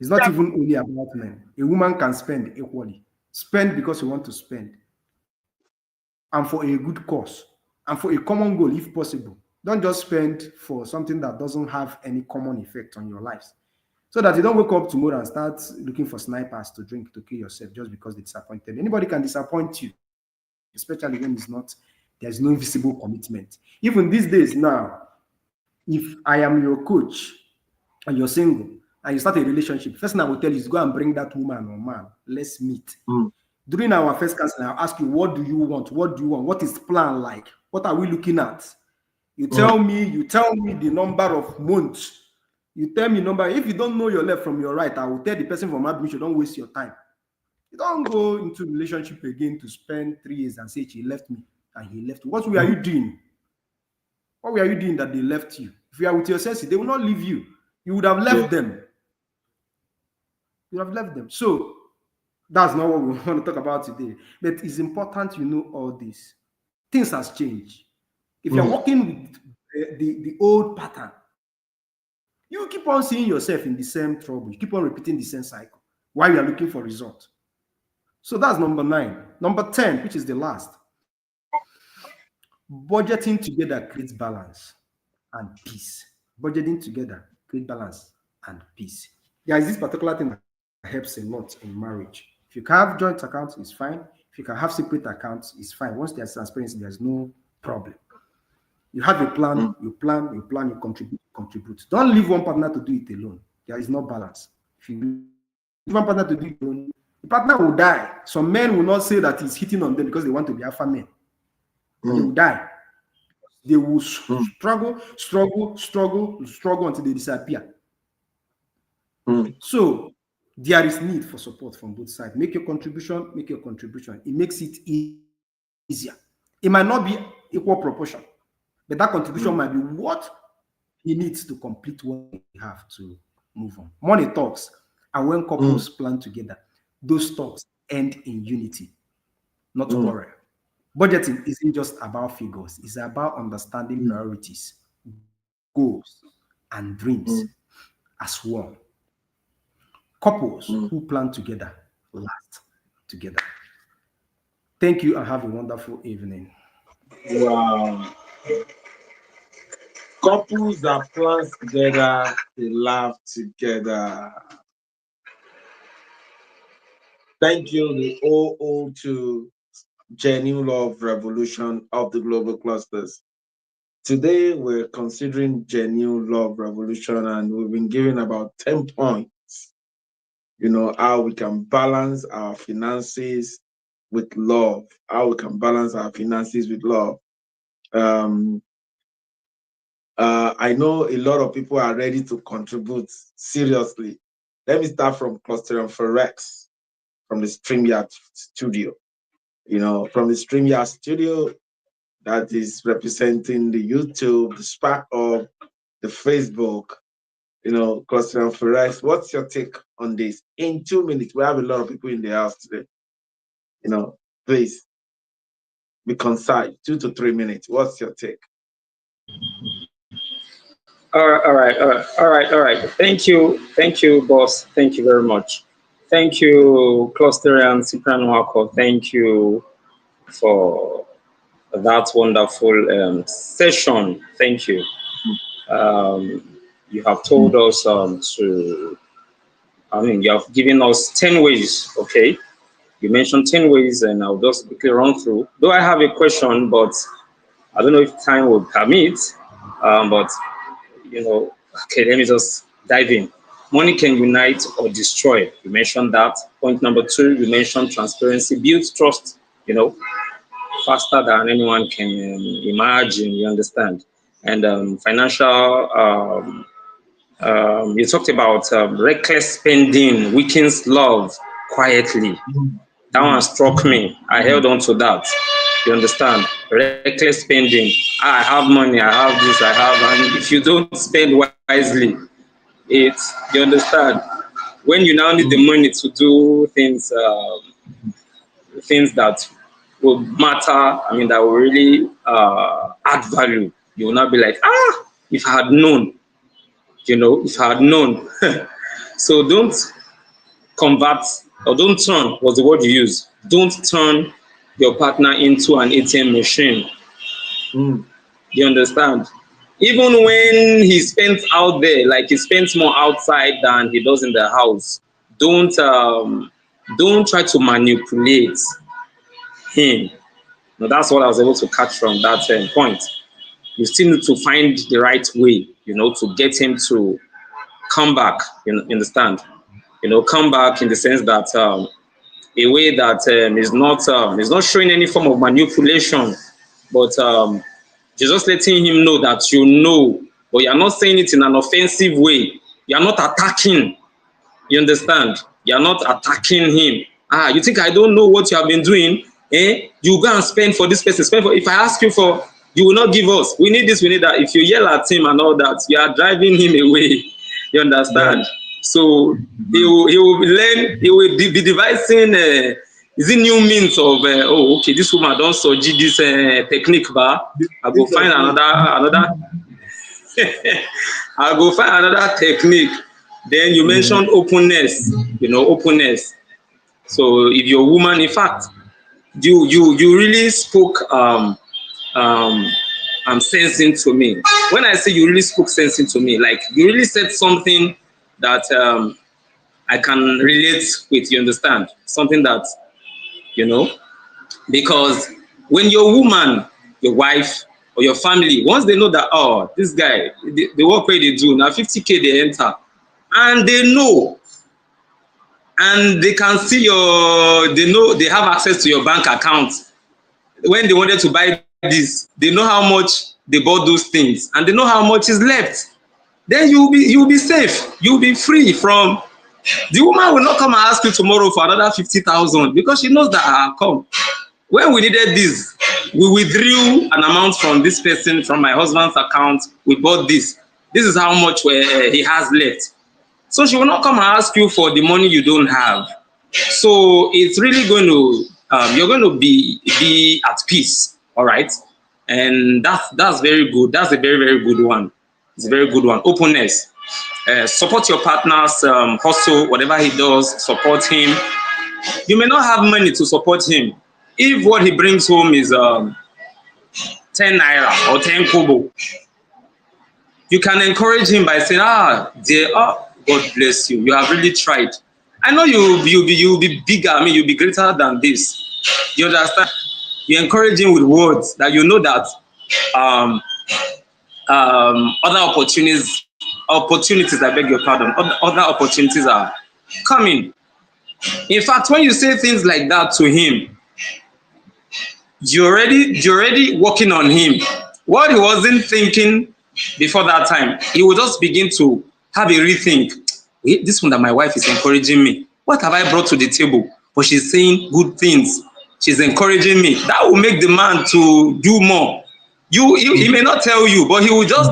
[SPEAKER 3] It's not even only about men. A woman can spend equally. Spend because you want to spend and for a good cause and for a common goal if possible. Don't just spend for something that doesn't have any common effect on your lives. So that you don't wake up tomorrow and start looking for snipers to drink to kill yourself just because they disappointed. Anybody can disappoint you, especially when there's no visible commitment. Even these days now, if I am your coach and you're single and you start a relationship, first thing I will tell you is go and bring that woman or man. Let's meet.
[SPEAKER 1] Mm.
[SPEAKER 3] During our first counseling, I'll ask you, what do you want? What do you want? What is the plan like? What are we looking at?
[SPEAKER 1] Mm.
[SPEAKER 3] You tell me the number of months. You tell me number. If you don't know your left from your right, I will tell the person from admission, don't waste your time. You don't go into relationship again to spend 3 years and say he left me and he left. What were you doing? What were you doing that they left you? If you are with your senses, they will not leave you. You would have
[SPEAKER 1] Yeah.
[SPEAKER 3] left them. You have left them. So that's not what we want to talk about today. But it's important you know all this. Things has changed. If you're
[SPEAKER 1] Mm.
[SPEAKER 3] working with the old pattern, you keep on seeing yourself in the same trouble. You keep on repeating the same cycle while you are looking for result. So that's number 9. Number 10, which is the last. Budgeting together creates balance and peace. Budgeting together creates balance and peace. There is this particular thing that helps a lot in marriage. If you can have joint accounts, it's fine. If you can have separate accounts, it's fine. Once there's transparency, there's no problem. You have a plan,
[SPEAKER 1] Mm.
[SPEAKER 3] you contribute. Don't leave one partner to do it alone. There is no balance. If you leave one partner to do it alone, the partner will die. Some men will not say that he's hitting on them because they want to be alpha men, but they will
[SPEAKER 1] Mm.
[SPEAKER 3] die. They will
[SPEAKER 1] Mm.
[SPEAKER 3] struggle until they disappear.
[SPEAKER 1] Mm.
[SPEAKER 3] So there is need for support from both sides. Make your contribution, make your contribution. It makes it easier. It might not be equal proportion, but that contribution might be
[SPEAKER 1] Mm.
[SPEAKER 3] what he needs to complete what we have to move on. Money talks, and when couples plan
[SPEAKER 1] Mm.
[SPEAKER 3] together, those talks end in unity, not quarrel.
[SPEAKER 1] Mm.
[SPEAKER 3] Budgeting isn't just about figures, it's about understanding
[SPEAKER 1] Mm.
[SPEAKER 3] priorities, goals, and dreams
[SPEAKER 1] Mm.
[SPEAKER 3] as one. Couples who
[SPEAKER 1] Mm.
[SPEAKER 3] plan together last together. Thank you and have a wonderful evening.
[SPEAKER 1] Wow. Couples that plans together, they laugh together. Thank you, the OO to Genuine Love Revolution of the Global Clusters. Today, we're considering Genuine Love Revolution, and we've been given about 10 points, how we can balance our finances with love, how we can balance our finances with love. Um, I know a lot of people are ready to contribute seriously. Let me start from Cluster Forex from the StreamYard studio. From the StreamYard studio that is representing the YouTube, the Spark of the Facebook, Cluster Forex. What's your take on this? In 2 minutes, we have a lot of people in the house today. Please be concise, 2 to 3 minutes. What's your take?
[SPEAKER 4] All right. Thank you, boss. Thank you very much. Thank you, Cluster and Cyprian Wako. Thank you for that wonderful session. Thank you. You have told us you have given us 10 ways, okay? You mentioned 10 ways, and I'll just quickly run through. Though I have a question, but I don't know if time will permit. But okay, let me just dive in. Money can unite or destroy. You mentioned that. Point number 2, you mentioned transparency builds trust, faster than anyone can imagine, you understand. And financial, you talked about reckless spending weakens love quietly.
[SPEAKER 1] Mm.
[SPEAKER 4] That one
[SPEAKER 1] Mm.
[SPEAKER 4] struck me. I held on to that. You understand? Reckless spending. I have money, I have this, and if you don't spend wisely, you understand? when you now need the money to do things that will matter, I mean, that will really add value, you will not be like, if I had known, if I had known. So don't convert, or don't turn, was the word you use. Don't turn your partner into an ATM machine. You understand? Even when he spends out there, like he spends more outside than he does in the house, don't try to manipulate him. Now, that's what I was able to catch from that point. You still need to find the right way, to get him to come back. You understand? Come back in the sense that a way that is not showing any form of manipulation, but you're just letting him know that but you're not saying it in an offensive way. You're not attacking. You understand? You're not attacking him. You think I don't know what you have been doing? You go and spend for this person. Spend for. If I ask you for, you will not give us. We need this, we need that. If you yell at him and all that, you are driving him away. You understand? Yeah. So he will learn. He will be devising. Is it new means of? Okay, this woman don't suggest this technique, but I go find another. I go find another technique. Then you mentioned openness. Openness. So if you're a woman, in fact, you really spoke sensing to me. When I say you really spoke sensing to me, like you really said something that I can relate with. You understand? Something that because when your woman, your wife, or your family, once they know that this guy, the work where they do now 50K they enter, and they know, and they can see they know they have access to your bank account. When they wanted to buy this, they know how much they bought those things, and they know how much is left. Then you'll be safe. You'll be free from. The woman will not come and ask you tomorrow for another 50,000 because she knows that come. When we needed this, we withdrew an amount from this person, from my husband's account. We bought this. This is how much he has left. So she will not come and ask you for the money you don't have. So it's really going to, you're going to be at peace, all right? And that's very good. That's a very, very good one. It's a very good one. Openness. Support your partner's hustle, whatever he does, support him. You may not have money to support him. If what he brings home is 10 naira or 10 kobo, you can encourage him by saying, God bless you. You have really tried. I know you'll be bigger. I mean, you'll be greater than this. You understand? You encourage him with words that you know that other opportunities, I beg your pardon, other opportunities are coming. In fact, when you say things like that to him, you're already working on him. What he wasn't thinking before that time, he will just begin to have a rethink. This one that my wife is encouraging me, what have I brought to the table? But she's saying good things. She's encouraging me. That will make the man to do more. He may not tell you, but he will just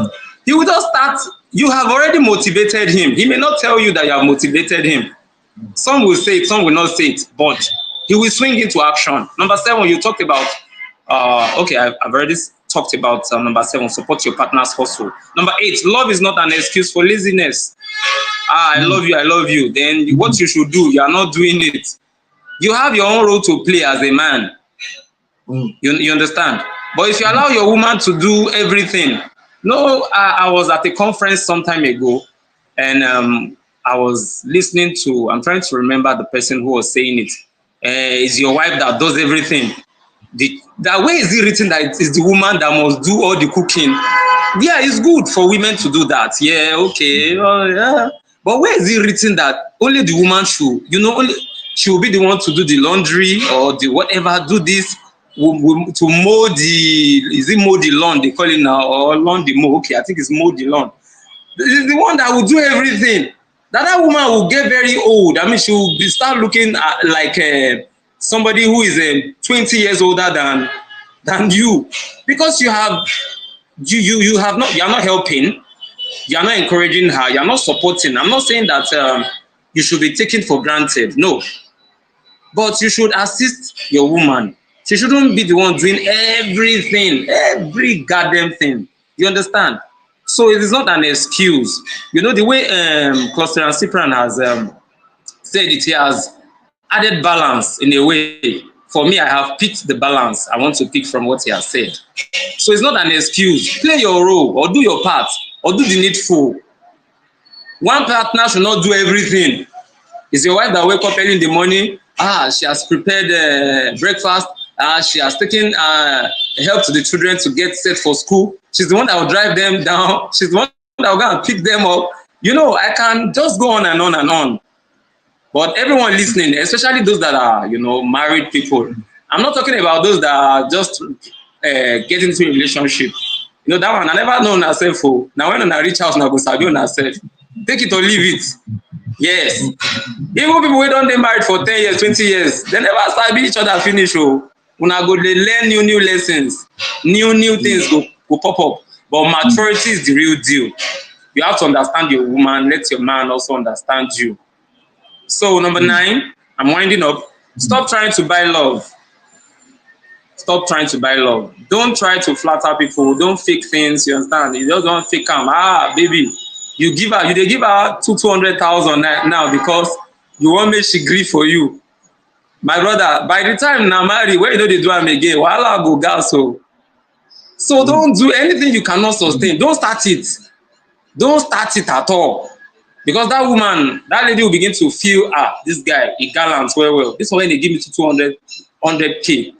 [SPEAKER 4] start. You have already motivated him. He may not tell you that you have motivated him. Some will say it, some will not say it, but he will swing into action. Number 7, you talked about, okay, I've already talked about number 7, support your partner's hustle. Number 8, love is not an excuse for laziness. I love you. Then what you should do, you are not doing it. You have your own role to play as a man. You understand? But if you allow your woman to do everything, I was at a conference some time ago, and I was listening to, I'm trying to remember the person who was saying it. It's your wife that does everything. That way is it written that it is the woman that must do all the cooking? Yeah, it's good for women to do that. Yeah, okay. Yeah. But where is it written that only the woman should, only she will be the one to do the laundry or the whatever, do this, to mow mow the lawn, they call it now, or lawn the mow? Okay, I think it's mow the lawn. It's the one that will do everything. That woman will get very old. I mean, she will start looking like somebody who is 20 years older than you, because you're not helping, you're not encouraging her, you're not supporting. I'm not saying that you should be taken for granted. No, but you should assist your woman. She shouldn't be the one doing everything, every goddamn thing. You understand? So it is not an excuse. You know, the way Cluster and Cyprian has said it, he has added balance in a way. For me, I have picked the balance I want to pick from what he has said. So it's not an excuse. Play your role or do your part or do the needful. One partner should not do everything. Is your wife that wake up early in the morning? She has prepared breakfast. She has taken help to the children to get set for school. She's the one that will drive them down. She's the one that will go and pick them up. You know, I can just go on and on and on. But everyone listening, especially those that are, you know, married people, I'm not talking about those that are just getting into a relationship. You know, that one, I never know myself. Now, when I reach house, I go sabi on myself. Take it or leave it. Yes. Even people wey don dey married for 10 years, 20 years, they never sabi each other finish. Una go dey learn new lessons, new things go pop up. But maturity is the real deal. You have to understand your woman, let your man also understand you. So number 9, I'm winding up. Stop trying to buy love. Stop trying to buy love. Don't try to flatter people. Don't fake things. You understand? You just don't fake them. Baby, you dey give her 200,000 now because you want make she gree for you. My brother, by the time na marry, when you no dey do am again, wahala go gas o. So don't do anything you cannot sustain. Don't start it. Don't start it at all. Because that woman, that lady will begin to feel, this guy, he gallant well. This one, when they give me 200, 100K,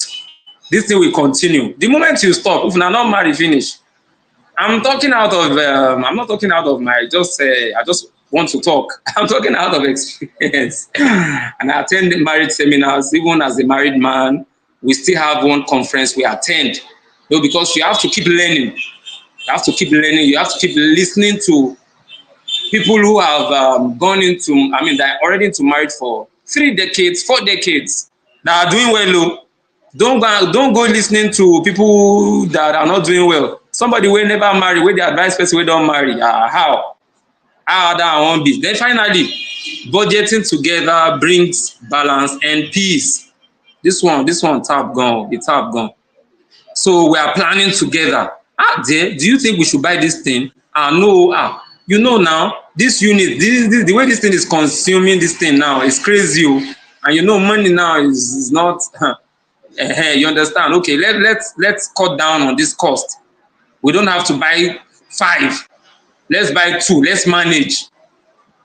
[SPEAKER 4] this thing will continue. The moment you stop, if you're not married, finish. I'm not talking out of my, I just want to talk. I'm talking out of experience. And I attend marriage seminars, even as a married man, we still have one conference we attend. You know, because you have to keep learning. You have to keep learning. You have to keep listening to people who have gone into, they're already into marriage for 3 decades, 4 decades, that are doing well. Don't go listening to people that are not doing well. Somebody will never marry, where the advice person will don't marry. How that won't be. Then finally, budgeting together brings balance and peace. This one tap gone, the tap gone. So we are planning together. Dear, do you think we should buy this thing? No. You know now, this unit, this the way this thing is consuming this thing now is crazy. And you know, money now is not. You understand? Okay, let's cut down on this cost. We don't have to buy 5. Let's buy 2. Let's manage.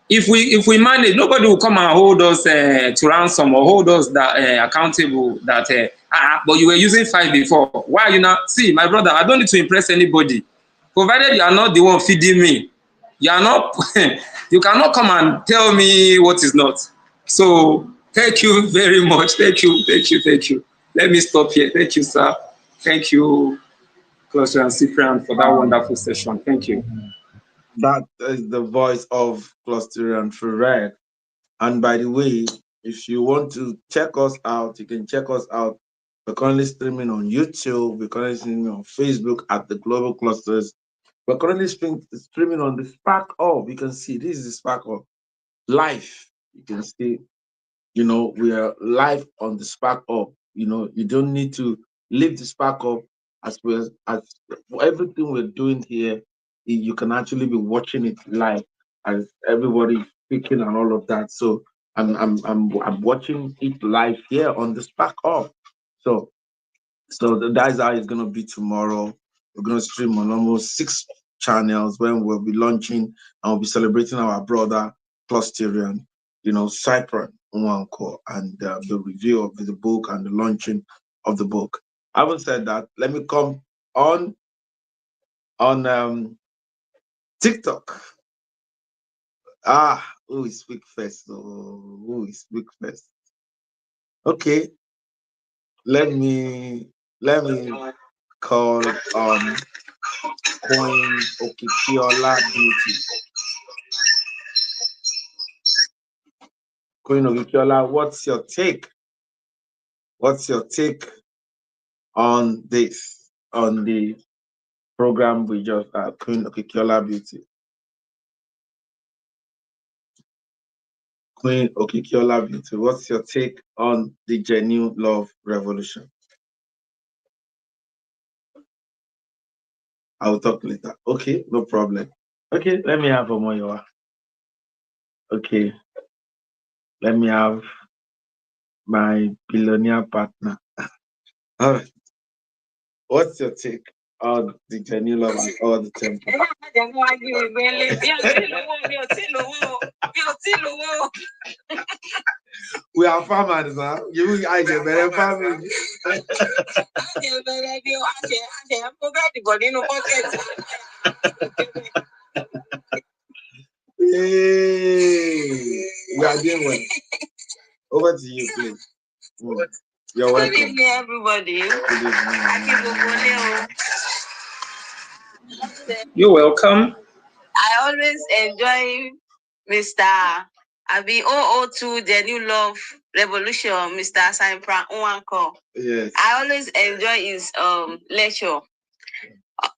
[SPEAKER 4] If we manage, nobody will come and hold us to ransom or hold us that accountable. That but you were using 5 before. Why are you not? See, my brother, I don't need to impress anybody. Provided you are not the one feeding me, you are not. You cannot come and tell me what is not. So thank you very much. Thank you. Let me stop here. Thank you, sir. Thank you, Cluster and Cyprian, for that wonderful session. Thank you.
[SPEAKER 1] That is the voice of Clusterian Ferrer. And by the way, if you want to check us out, you can check us out. We're currently streaming on YouTube. We're currently streaming on Facebook at the Global Clusters. We're currently streaming on the Spark Up. You can see this is the Spark Up live. You can see, we are live on the Spark Up. You don't need to leave the Spark Up as well as everything we're doing here. You can actually be watching it live as everybody speaking and all of that. So I'm watching it live here on the Spark Up. So that's how it's gonna be tomorrow. We're gonna stream on almost 6 channels when we'll be launching and we'll be celebrating our brother Clusterian, Cyprian Nwanko, and the review of the book and the launching of the book. Having said that, let me come on TikTok. Who is speak first? Who is speak first? Okay, let me call on Queen Okikiola Beauty. Queen Okikiola, what's your take? What's your take on this, on the program we just had, Queen Okikiola Beauty? Queen Okikiola Beauty, what's your take on the genuine love revolution? I'll talk later. Okay, no problem. Okay, let me have Omoyowa. Okay, let me have my billionaire partner. All right. What's your take on the genuine love and all the temple? We are farmers, huh? You I get better family. Hey, we are doing well. Over to you, please. You're welcome.
[SPEAKER 5] Good evening, everybody.
[SPEAKER 1] Good evening.
[SPEAKER 4] You're welcome.
[SPEAKER 5] I always enjoy Mr. Abi 002, the new love revolution, Mr. Saipran Nwanko.
[SPEAKER 1] Yes.
[SPEAKER 5] I always enjoy his lecture.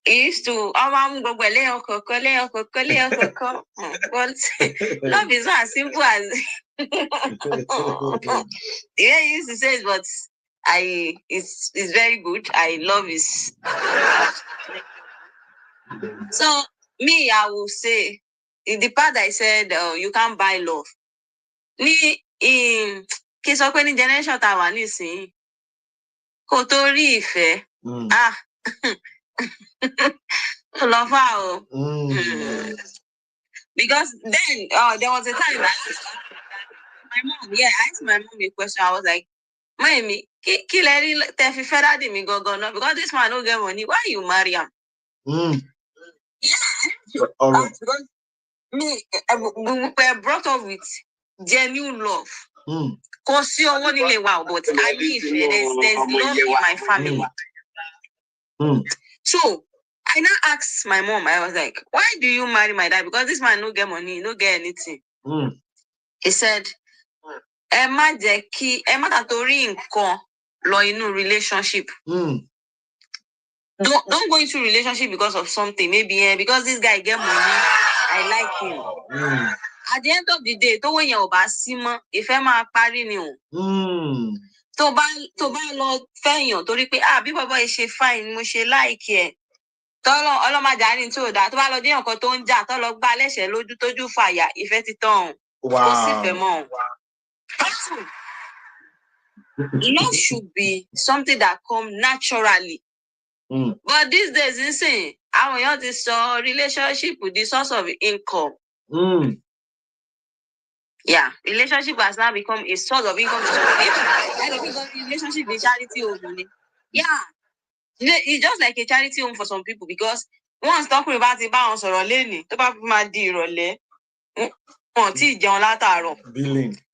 [SPEAKER 5] He used to but love is not as simple as yeah, he used to say it, but it's very good. I love his. So me, I will say in the part I said you can't buy love. Me in case of any generation that one is in Kotori Ife. Ah love because then there was a time that my mom, I asked my mom a question. I was like, Mommy, kill any tefi federal me go because this man don't get money. Why you marry him? Yeah. Because me, we were brought up with genuine love. Cause you want to wow, but I live there's love in my family. So I now asked my mom, I was like, why do you marry my dad? Because this man no get money, no get anything. He said, Emma Jackie, Emma Tatori nko lo inu relationship. Don't go into relationship because of something. Maybe because this guy get money, I like him. At the end of the day, to when you ba simo, ìfẹ́ máa parí ni o. Tó bá lọ fẹ́yàn torí pé bí bàbá yìí ṣe fine, mo ṣe like ẹ. Tọ́lọ́ ọlọ́màjà ní tí ò dáa, tó bá lọ dé nǹkan tó ń jà, tó lọ gbá lẹ́sẹ̀ lójú tójú fàyà, ìfẹ́ ti tán. Kò sí ìfẹ́ mọ́. Love should be something that comes naturally. But these days, insane. Àwọn èèyàn ti sọ relationship the source of income. Yeah, relationship has now become a source of income. I don't think relationship is charity home. Yeah, it's just like a charity home for some people because once talking about it, bounce or lane, to bá fi máa di ìrọ̀lẹ́, wọn tí jẹun látàárọ̀.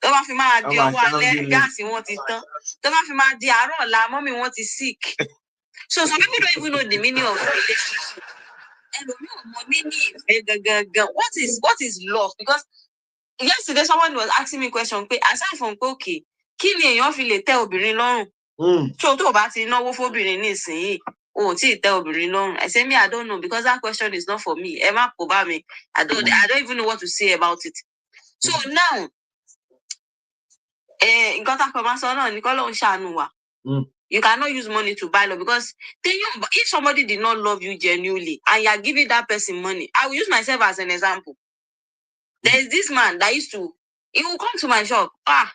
[SPEAKER 5] Tó bá fi máa di ọwọ́ alẹ́, gáàsì wọn ti tán. Tó bá fi máa di àárọ̀ ọ̀la, mọ́mì wọn ti sick. So some people don't even know the meaning of relationship. And what is love? Because yesterday someone was asking me a question. Aside from okay, kí ni èèyàn fi lè tẹ́ obìnrin lọ́rùn? So tó bá ti náwó fóbìnrin nísìnyí, o tí tẹ́ obìnrin lọ́rùn. I say me, I don't know because that question is not for me. Ẹ má kó bá mi. I don't even know what to say about it. So now, nǹkan tá a kọ máa sọ náà ni k'Ọlọ́run ṣàánú wa. You cannot use money to buy love because if somebody did not love you genuinely and you are giving that person money, I will use myself as an example. There is this man that he will come to my shop. I'm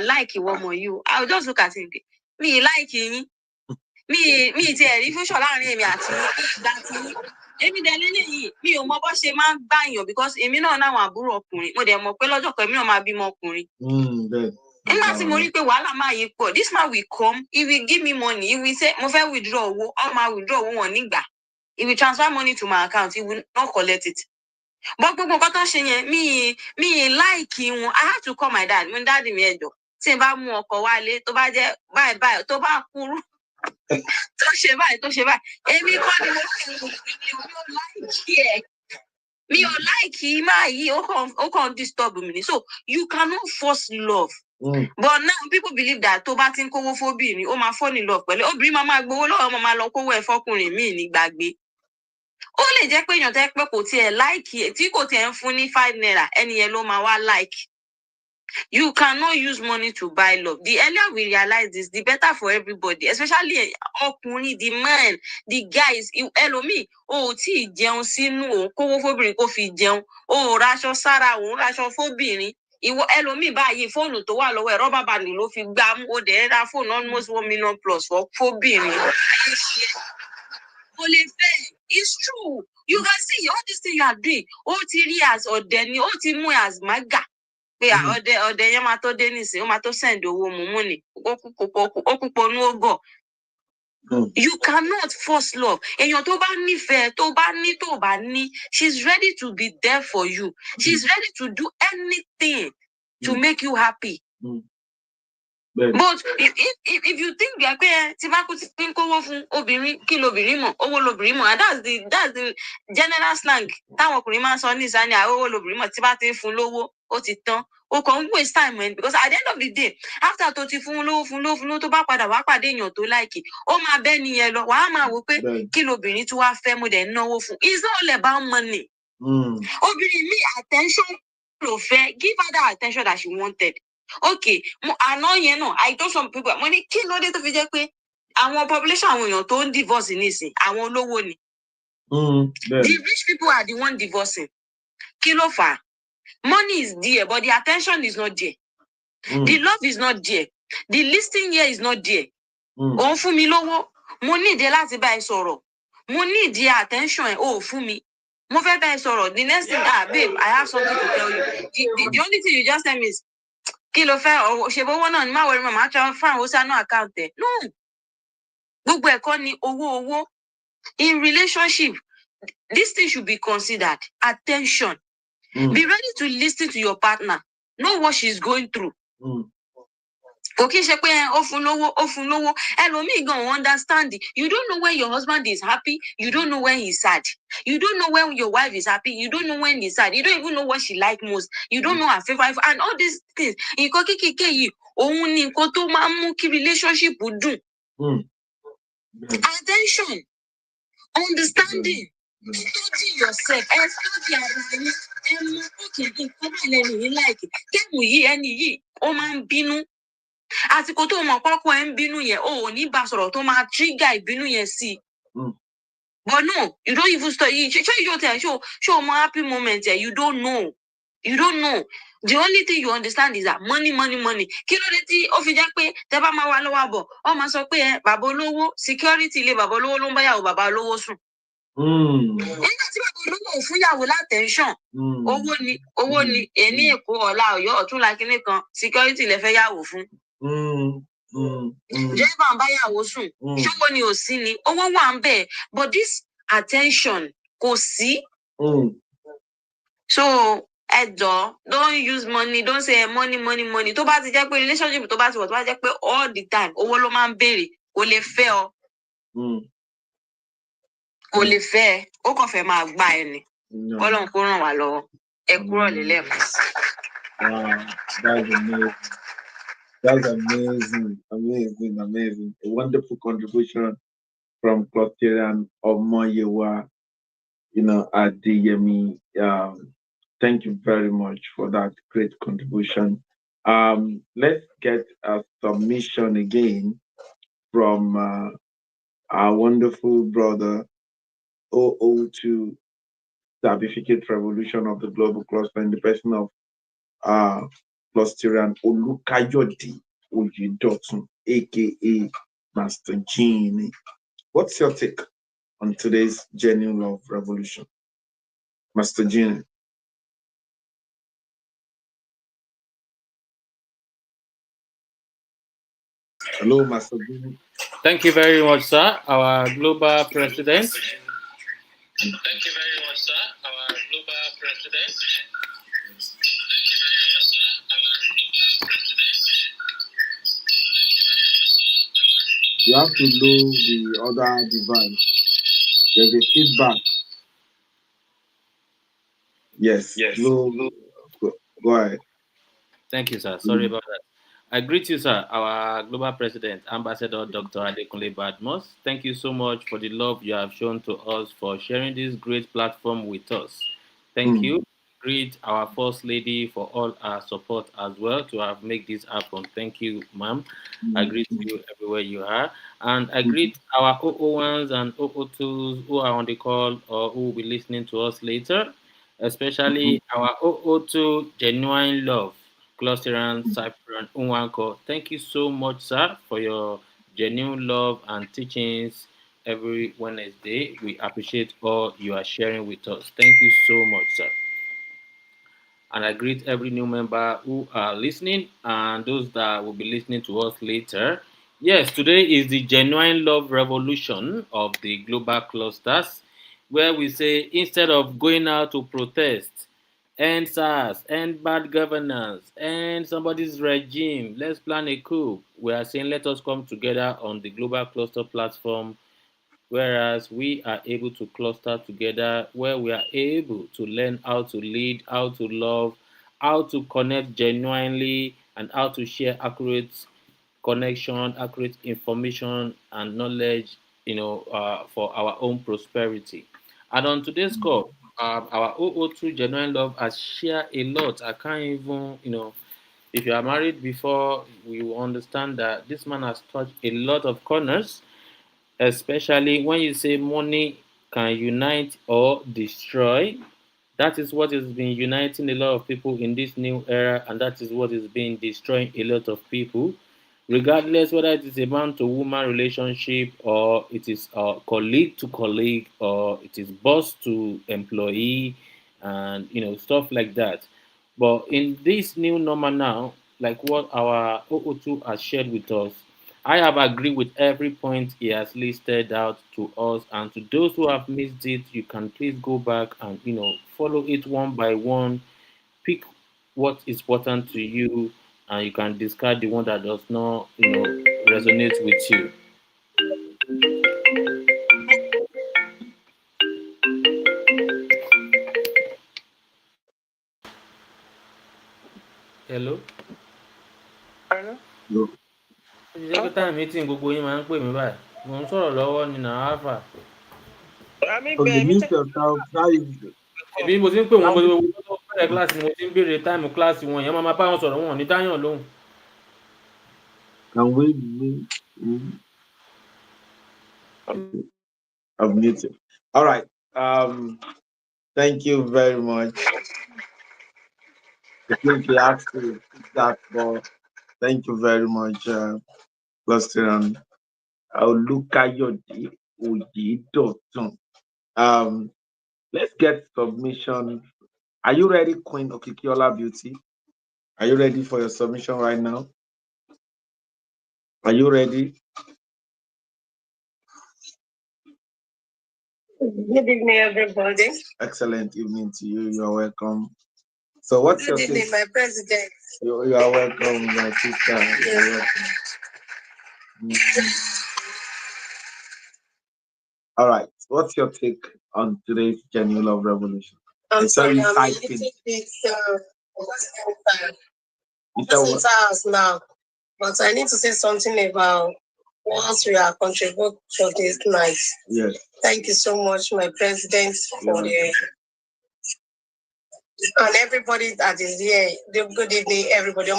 [SPEAKER 5] like you, you. I will just look at him. Me like him. Me if you show me because èmi náà náwọn àbúrò ọkùnrin mo dẹ̀ mọ̀ pé lọ́jọ́ kan èmi náà máa bímọ ọkùnrin. Nígbà tí mo rí pé wàhálà máa yí pọ̀, this man will come, he will give me money, he will say mo fẹ́ withdraw owó, ó máa withdraw owó wọn nígbà. He will transfer money to my account, he will not collect it. But gbogbo nǹkan tó ń ṣe yẹn mi like wọn. I have to call my dad. Mo dáàdì mi ẹjọ́ tí n bá mú ọkọ wálé tó bá jẹ́ báyìí tó bá kúrú tó ṣe báyìí èmi kọ́ ni mo fẹ́ mi ò like máa yí ó kàn disturb me. So you cannot force love. But now people believe that tó bá ti ń kówó fóbìnrin ó máa fall in love pẹ̀lú obìnrin máa gbowó lọ́wọ́ máa lọ kówó ẹ̀ fọ́kùnrin míì ní gbàgbé. Ó lè jẹ́ pé èèyàn tẹ́ pé kò tiẹ̀ like tí kò tiẹ̀ ń fún ní 5 naira ẹni yẹn ló máa wá like. You cannot use money to buy love. The earlier we realize this, the better for everybody, especially the man, the guys. Elomi, ti jẹun sínú o, kówó fóbìnrin kó fi jẹun, raṣọ sára, raṣọ fóbìnrin. Ìwọ ẹlòmíì báyìí fóònù tó wà lọ́wọ́ ẹ̀ rọ́bà bàndì ló fi gbá mú, ó dẹ̀ ra fóònù almost 1 million plus fóbìnrin. It's true. You can see all this thing you are doing. Ó ti rí as ọ̀dẹ̀ ni, ó ti mú as maga. Pé ọ̀dẹ̀ yẹn máa tó dé nísìnyí, ó máa tó send owó mumu ni. Ó kúpọ̀ nú ògọ̀. You cannot force love. Èèyàn tó bá nífẹ̀ẹ́, tó bá ní, she's ready to be there for you. She's ready to do anything to make you happy. But if you think that tí bá kú tí ń kówó fún obìnrin, kí lobìnrin mọ̀, owó lobìnrin mọ̀, and that's the general slang táwọn ọkùnrin máa ń sọ ní ìsáni owó lobìnrin mọ̀, tí bá ti ń fún lówó ó ti tán. O kàn ń waste time man, because at the end of the day, after tó ti fún lówó tó bá padà wá pàdé èèyàn tó like, ó máa bẹ́ nìyẹn lọ, wàá máa wò pé kí lobìnrin tí wàá fẹ́ mo dẹ̀ náwó fún. It's not all about money. Obìnrin mi attention ló fẹ́, give her that attention that she wanted. Okay, àná yẹn náà, I told some people, mo ní kí ló dé tó fi jẹ́ pé àwọn population àwọn èèyàn tó ń divorce nísìn, àwọn olówó ni. The rich people are the one divorcing. Kí ló fà á? Money is there, but the attention is not there. The love is not there. The listening here is not there. Ó fún mi lówó, mo ní ìdí láti bá ẹ sọ̀rọ̀. Mo ní ìdí attention ẹ, ó fún mi. Mo fẹ́ bá ẹ sọ̀rọ̀. The next thing, babe, I have something to tell you. The only thing you just tell me is, kí ló fẹ́, ṣe bówó náà ni má worry mama, transfer owó sínú account ẹ. No. Gbogbo ẹ̀kọ́ ni owó. In relationship, this thing should be considered. Attention. Be ready to listen to your partner. Know what she's going through. Okay, ṣe pé ó fún lówó. Ẹlòmíì gan understand. You don't know when your husband is happy. You don't know when he's sad. You don't know when your wife is happy. You don't know when he's sad. You don't even know what she like most. You don't know her favorite and all these things. Nǹkan kékèké yìí, òun ni nǹkan tó máa ń mú kí relationship dùn. Attention, understanding. Study yourself, study ara yín, okay, nǹkan báyìí lẹ́nu yìí like, kéèmù yìí ẹni yìí, ó máa ń bínú. Àsìkò tó mọ̀ pọ́kọ́ ẹ ń bínú yẹn, ò ní bá sọ̀rọ̀ tó máa trigger ìbínú yẹn sí. But no, you don't even study. Show more happy moments here. You don't know. The only thing you understand is that money. Kí ló dé tí ó fi jẹ́ pé tẹ́ bá máa wá lọ́wọ́ bọ̀, ó máa sọ pé bàbá olówó, security ilé bàbá olówó ló ń bá yàwó bàbá olówó sùn. Nígbà tí bàbá olówó ò fún yàwó látẹ̀ńṣọ̀n, owó ni ẹni Èkó ọ̀la Ọ̀yọ́ ọ̀túnla kíní kan, security lè fẹ́ yàwó fún. Driver ń bá yàwó sùn, ṣówó ni ò sí ni, owó wà ń bẹ̀, but this attention kò sí. So don't use money, don't say money. Tó bá ti jẹ́ pé relationship tó bá ti jẹ́ pé all the time owó ló máa ń béèrè, kò lè fẹ́ ọ. Kò lè fẹ́ ẹ, ó kàn fẹ́ máa gbá ẹ ni. Ọlọ́run kó ràn wá lọ́wọ́. Ẹ kúrò lélẹ̀ fún.
[SPEAKER 1] That's amazing. A wonderful contribution from Clotilde Omoyewa, Adeyemi. Thank you very much for that great contribution. Let's get a submission again from our wonderful brother, 002 Certificate Revolution of the Global Cluster in the person of Clusterian Olukayode Oyedotun, aka Master Gene. What's your take on today's genuine love revolution, Master Gene? Hello, Master Gene.
[SPEAKER 6] Thank you very much, sir. Our global president.
[SPEAKER 1] You have to know the other device. There's a feedback. Yes. Go ahead.
[SPEAKER 6] Thank you, sir. Sorry about that. I greet you, sir, our global president, Ambassador Dr. Adekunle Badmus. Thank you so much for the love you have shown to us, for sharing this great platform with us. Thank you. greet our First Lady for all our support as well to have made this happen. Thank you, ma'am. I greet you everywhere you are. And I greet our OO1s and OO2s who are on the call or who will be listening to us later, especially our OO2 Genuine Love, Clusteran, Cypher, and Unwanko. Thank you so much, sir, for your genuine love and teachings every Wednesday. We appreciate all you are sharing with us. Thank you so much, sir. And I greet every new member who are listening and those that will be listening to us later. Yes, today is the genuine love revolution of the global clusters, where we say instead of going out to protest, end SARS, end bad governance, end somebody's regime, let's plan a coup. We are saying let us come together on the global cluster platform, whereas we are able to cluster together, where we are able to learn how to lead, how to love, how to connect genuinely, and how to share accurate connection, accurate information, and knowledge, for our own prosperity. And on today's call, our OO2 Genuine Love has shared a lot. I can't even, if you are married before, we will understand that this man has touched a lot of corners, especially when you say money can unite or destroy. That is what has been uniting a lot of people in this new era, and that is what is being destroying a lot of people, regardless whether it is a man to woman relationship, or it is colleague to colleague, or it is boss to employee, and stuff like that. But in this new normal now, like what our OO2 has shared with us, I have agreed with every point he has listed out to us, and to those who have missed it, you can please go back and follow it one by one. Pick what is important to you, and you can discard the one that does not, resonate with you. Hello.
[SPEAKER 5] Hello.
[SPEAKER 6] Ó ti jẹ́ pé táìmù meeting gbogbo yín máa ń pè mí báyìí. Mo ń sọ̀rọ̀ lọ́wọ́ ni nà áfà.
[SPEAKER 1] Okay, mute yourself. How is
[SPEAKER 6] Èmi mo ti ń pè wọ́n mo ti bẹ̀rẹ̀ kíláàsì ni mo ti ń béèrè táìmù kíláàsì wọn. Èèyàn máa bá wọn sọ̀rọ̀ wọn ò ní dáyàn lóhùn.
[SPEAKER 1] can we I've muted. All right. Thank you very much. I think you asked to that, but thank you very much, Cluster. Olukayode Oyedotun. Let's get submission. Are you ready, Queen Okikiola Beauty? Are you ready for your submission right now? Are you ready?
[SPEAKER 5] Good evening, everybody.
[SPEAKER 1] Excellent evening to you. You are welcome. So, what's
[SPEAKER 5] Good
[SPEAKER 1] your
[SPEAKER 5] evening, my president?
[SPEAKER 1] You are welcome, my sister. You are welcome. All right. What's your take on today's genuine love revolution?
[SPEAKER 5] I'm sorry, I'm a little bit tired now, but I need to say something about what we are contributing for this night.
[SPEAKER 1] Yes.
[SPEAKER 5] Thank you so much, my president, for and everybody that is here. Good evening, everybody.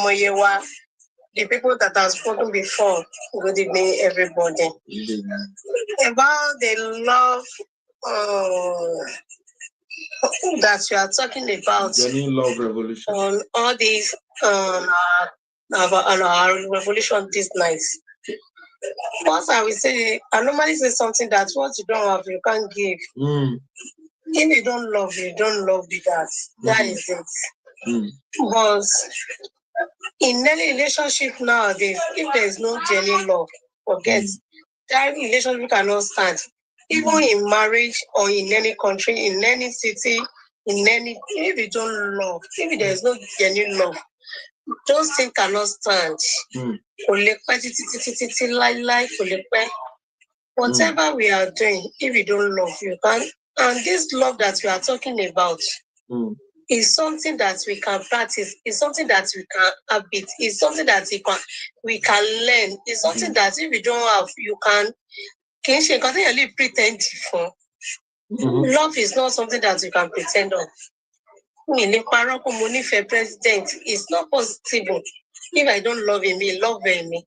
[SPEAKER 5] The people that have spoken before. Good evening, everybody. About the love that you are talking about,
[SPEAKER 1] genuine love revolution,
[SPEAKER 5] on all these on our revolution this night. Once I will say, I normally say something that what you don't have, you can't give. If you don't love, you don't love that. That is it. But in any relationship nowadays, if there is no genuine love, forget that relationship cannot stand. Even in marriage or in any country, in any city, if you don't love, if there is no genuine love, those things cannot stand. Whatever we are doing, if you don't love, you can't. And this love that we are talking about is something that we can practice, is something that we can habit, is something that we can learn, is something that if you don't have, you can pretend for. Love is not something that you can pretend on. President. It's not possible. If I don't love him, he love me.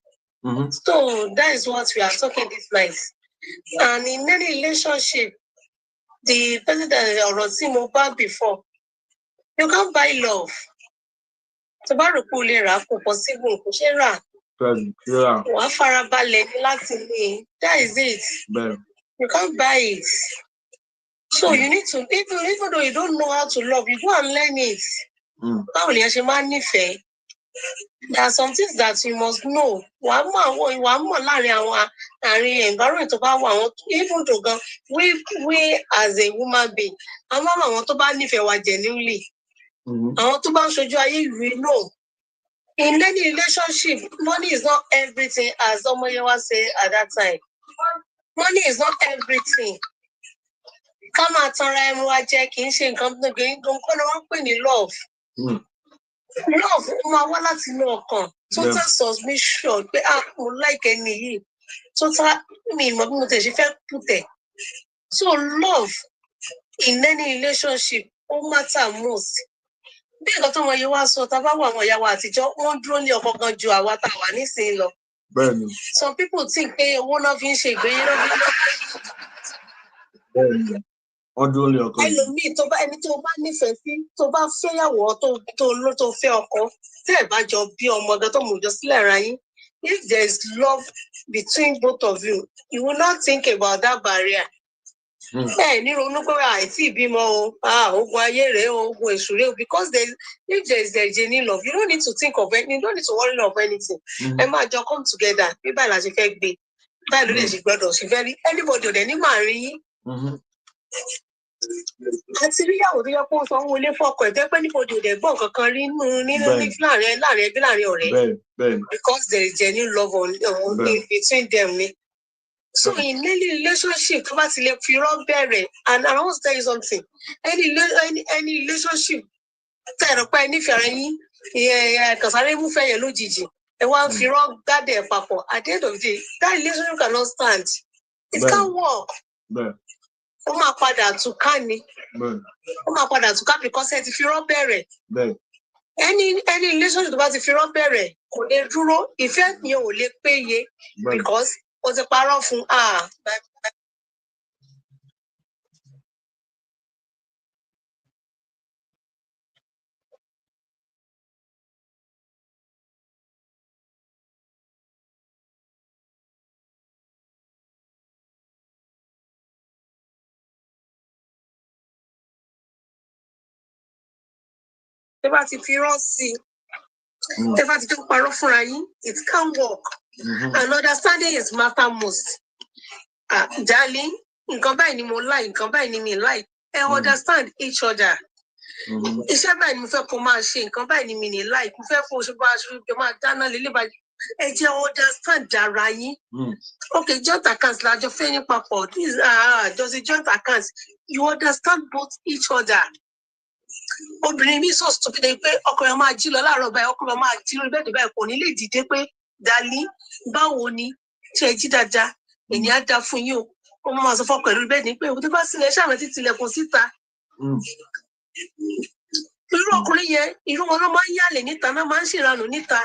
[SPEAKER 5] So that is what we are talking this night. And in any relationship, the president or Rosimo back before, you can't buy love. So possible. That is it. You can't buy it. So you need to, even though you don't know how to love, you go and learn it. There are some things that you must know. Environment even though we as a woman being, genuinely. We know. In any relationship, money is not everything, as Omoyewa said at that time. Money is not everything. Come out and love. Love, total submission. Like any total so love in any relationship, matter most. Some people think one of you should be ẹlòmíì tó bá ẹni tó bá nífẹ̀ẹ́ sí tó bá fẹ́yàwó tó fẹ́ ọkọ tẹ́ ẹ̀ bá jọ bí ọmọ ọdọ tó mú jọ sílẹ̀ ara yín, if there is love between both of you, you will not think about that barrier. Ní ronú pé àìtí ìbímọ ogun ayé rèé ogun èṣù rèé because if there is genuine love, you don't need to think of anything, you don't need to worry of anything. Ẹ máa jọ come together bí báyìí la ṣe fẹ́ gbé báyìí ló lè ṣe gbọ́dọ̀ ṣe fẹ́ rí anybody ò dẹ̀ ní máa rí yín. Àti ríyàwó tó yẹ kó sanwó ilé fọkọ ẹ̀ tẹ́ pé níbodè ò dẹ̀ gbọ́n kankan rí nínú láàrin ẹbí láàrin ọ̀rẹ́ because there is genuine love in between them ni. So in any relationship tó bá ti lè fi irọ́ bẹ̀rẹ̀, and I want to tell you something, any relationship tẹ́ ẹ̀rọ pé nífẹ̀ẹ́ ara yín kàsáré mú fẹ́ yẹn lójijì ẹ wá fi irọ́ gbádẹ̀ papọ̀, at the end of the day that relationship cannot stand. It can't work. Ó máa padà túká ni. Ó máa padà túká because ẹ ti fi irọ́ bẹ̀rẹ̀. Any relationship tó bá ti fi irọ́ bẹ̀rẹ̀ kò lè dúró, ìfẹ́ yẹn ò lè péye because ó ti parọ́ fún tẹ́ bá ti fi irọ́ sí tẹ́ bá ti tó parọ́ fúnra yín, it can't work. And understanding is matter most. Darling, nǹkan báyìí ni mo like, nǹkan báyìí ni mi like. Understand each other. Iṣẹ́ báyìí ni mo fẹ́ kó máa ṣe, nǹkan báyìí ni mi ní like. Mo fẹ́ fún oṣù bá aṣọ máa dáná lélẹ̀ báyìí. Ẹ jẹ́ understand ara yín. Okay, joint account lájọ fẹ́ ní papọ̀. This just a joint account. You understand both each other. Obìnrin mi so stupid pé ọkùnrin máa jí lọ láàárọ̀ báyìí, ọkùnrin máa jí lórí bẹ́ẹ̀dì báyìí kò ní lè dìde pé darling báwo ni ṣe jí dáadáa èyí á dá fún yín o. Ó máa sọ fọ́kọ lórí bẹ́ẹ̀dì pé òun tó bá sílẹ̀ ṣàmì ti tilẹ̀kùn síta. Irú ọkùnrin yẹn irú wọn ló máa ń yàlè níta náà máa ń ṣèranù níta.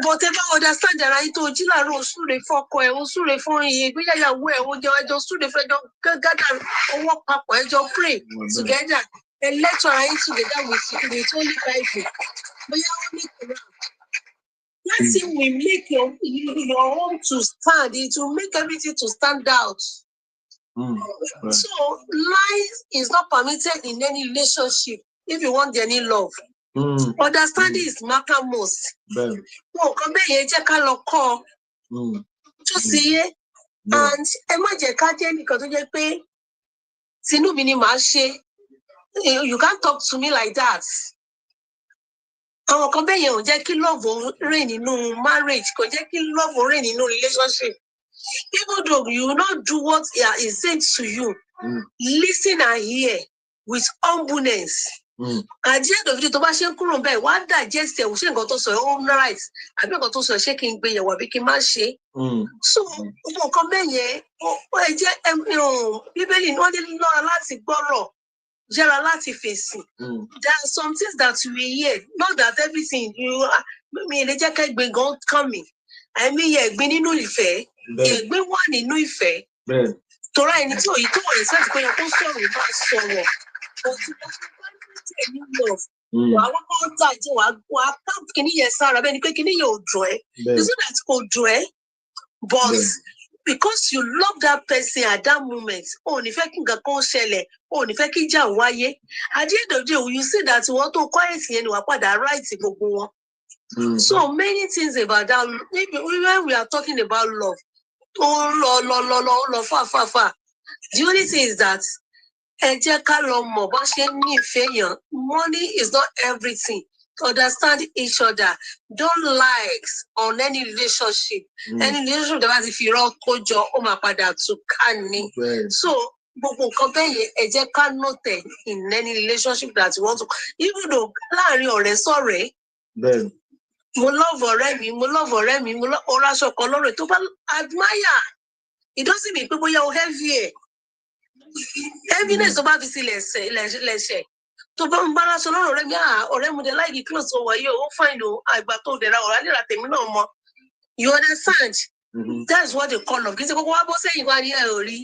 [SPEAKER 5] But ẹ bá understand ara yín tó jí láàárọ̀ o súre fọ́kọ ẹ̀ o súre fún ìgbéyàwó ẹ̀ o jọ ẹjọ́ súre fún ẹjọ́ gádà owó papọ̀ ẹjọ́ pray together. A lecture together with only Bible. Bóyá wọ́n ní Quran. Let's see, we make your home to stand. It will make everything to stand out. So lies is not permitted in any relationship if you want any love. Understanding is matter most. Wọ́n kàn bẹ́ẹ̀ yẹn jẹ́ ká lọ kọ́ tó sì yé. And ẹ má jẹ́ ká jẹ́ nìkan tó jẹ́ pé tinú mi ni màá ṣe. You can't talk to me like that. Àwọn kan bẹ́ẹ̀ yẹn ò jẹ́ kí love reign nínú marriage, kò jẹ́ kí love reign nínú relationship. Even though you will not do what he said to you, listen and hear with humbleness. At the end of the day, tó bá ṣe ń kúrò bẹ́ẹ̀, wá digest ẹ̀ ṣé nǹkan tó sọ ẹ̀ ó right àbí nǹkan tó sọ ẹ̀ ṣé kí n gbé yẹ̀wò àbí kí n má ṣe. So nǹkan bẹ́ẹ̀ yẹn ẹ jẹ́ Bíbélì ni wọ́n ní lọ́ra láti gbọ́rọ̀. Jẹ́ra láti fèsì. There are some things that we hear, not that everything you mi lè jẹ́ kẹ́ gbé gan kàn mí. Àìmí yẹ ẹ̀gbin nínú ìfẹ́, ẹ̀gbin wà nínú ìfẹ́. Torá ẹni tí òyìn tó wọ̀ expect pé kó sọ̀rọ̀ bá sọ̀rọ̀. But tí wọ́n bá ń tẹ̀ ní love, wà á wọ́n tà jẹ́ wà á tap kìíní yẹn sára bẹ́ẹ̀ ni pé kìíní yẹn ò dùn ẹ́. It's not that kò dùn ẹ́, but because you love that person at that moment, oh, ní fẹ́ kí nǹkan kan ṣẹlẹ̀, oh, ní fẹ́ kí ìjà wáyé. At the end of the day, you see that wọ́n tó quiet yẹn ni wà padà right gbogbo wọn. So many things about that. When we are talking about love, far. The only thing is that ẹ jẹ́ ká lọ mọ̀ bá ṣe ní ìfẹ́ yẹn. Money is not everything. Understand each other. Don't likes on any relationship. Any relationship that has if you run kojo ó máa padà tú ká ní. So gbogbo nǹkan bẹ́ẹ̀ yẹn ẹ jẹ́ ká note in any relationship that you want to. Even though láàrin ọ̀rẹ́ sọ̀rẹ́. Mo love ọ̀rẹ́ mi, mo love ọ̀rẹ́ kan lọ́rẹ̀ tó bá admire. It doesn't mean pé bóyá o heavy. Heaviness tó bá fi sí lẹ́sẹ̀. Tó bá ń bára sọ lọ́rọ̀ rẹ̀ bí ọ̀rẹ́ mo dé láìkí close over yìí ó fine o àgbà tó dẹ̀ra ọ̀rá nílà tèmi náà mọ́. You understand? That's what they call love. Kì í ṣe kókó wá bó sẹ́yìn wá ní ẹ̀ ò rí.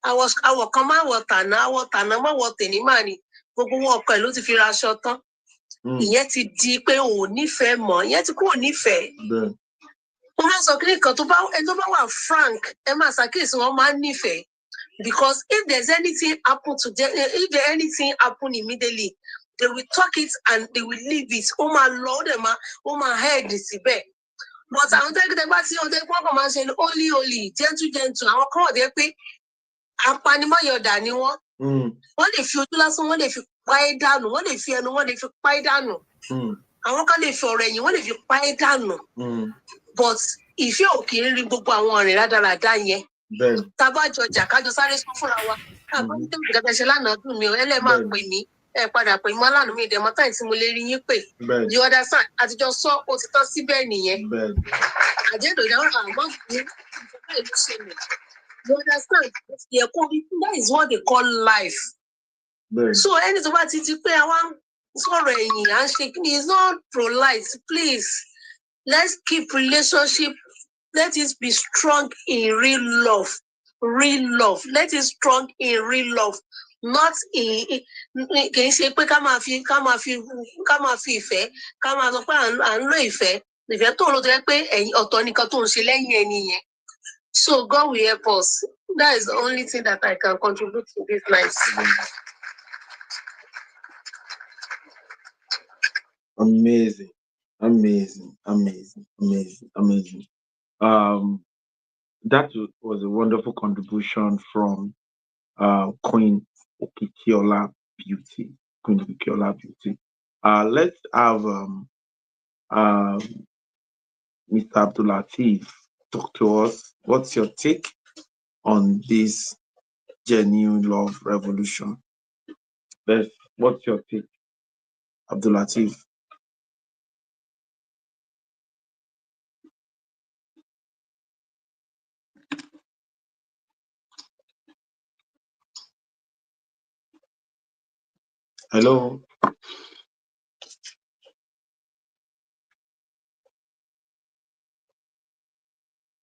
[SPEAKER 5] Àwọ̀ kan máa wọ̀ tàná máa wọ̀ tèmi máa ní. Gbogbo wọn ọkọ̀ ẹ̀ ló ti fi ra aṣọ tán. Ìyẹn ti di pé ò nífẹ̀ẹ́ mọ́. Ìyẹn ti kúrò nífẹ̀ẹ́. Mo máa sọ kí nìkan tó bá wà frank, ẹ máa ṣàkíyèsí wọn máa ń nífẹ̀ẹ́. Because if there's anything happen to them, if there anything happen immediately, they will talk it and they will leave it. Oh my Lord, oh my head is bad. But I don't think the bad thing on the program saying holy, gentle. Àwọn kan wà dé pé apanimọ̀yọ̀dà ni wọ́n. Wọ́n lè fi ojú lásán, wọ́n lè fi pa ẹ́ dànù, wọ́n lè fi ẹnu, wọ́n lè fi pa ẹ́ dànù. Àwọn kan lè fi ọ̀rọ̀ ẹ̀yìn, wọ́n lè fi pa ẹ́ dànù. But ìfẹ́ ò kì í rí gbogbo àwọn ọ̀rìn rádaràdá yẹn. Tabajọ jà kájọ sáré sún fúnra wa. Àbọ̀ ní tẹ́lẹ̀ gẹ́gẹ́ ṣe lánàá dùn mí o, ẹlẹ́ máa pè mí. Ẹ padà pè mí lánàá mi ìdẹ̀mọ́ táyì tí mo lè rí yín pè. You understand? Àtijọ́ sọ ó ti tán síbẹ̀ nìyẹn. Àjẹ́dọ̀ ìdáwọ́ àmọ́ fún ìjọba ìlú ṣẹlẹ̀. You understand? That is what they call life. So ẹni tó bá ti pé àwọn sọ̀rọ̀ ẹ̀yìn à ń ṣe kí ni is not pro-life. Please, let's keep relationship. Let it be strong in real love. Let it strong in real love. Not in kì í ṣe pé ká máa fi ìfẹ́ ká máa sọ pé à ń lo ìfẹ́ tó ń lo tó yẹ pé ẹ̀yìn ọ̀tọ̀ nìkan tó ń ṣe lẹ́yìn ẹni yẹn. So God will help us. That is the only thing that I can contribute to this night.
[SPEAKER 1] Amazing. That was a wonderful contribution from Queen Okikiola Beauty. Let's have Mr. Abdulateef talk to us. What's your take on this genuine love revolution? What's your take, Abdulateef? Hello.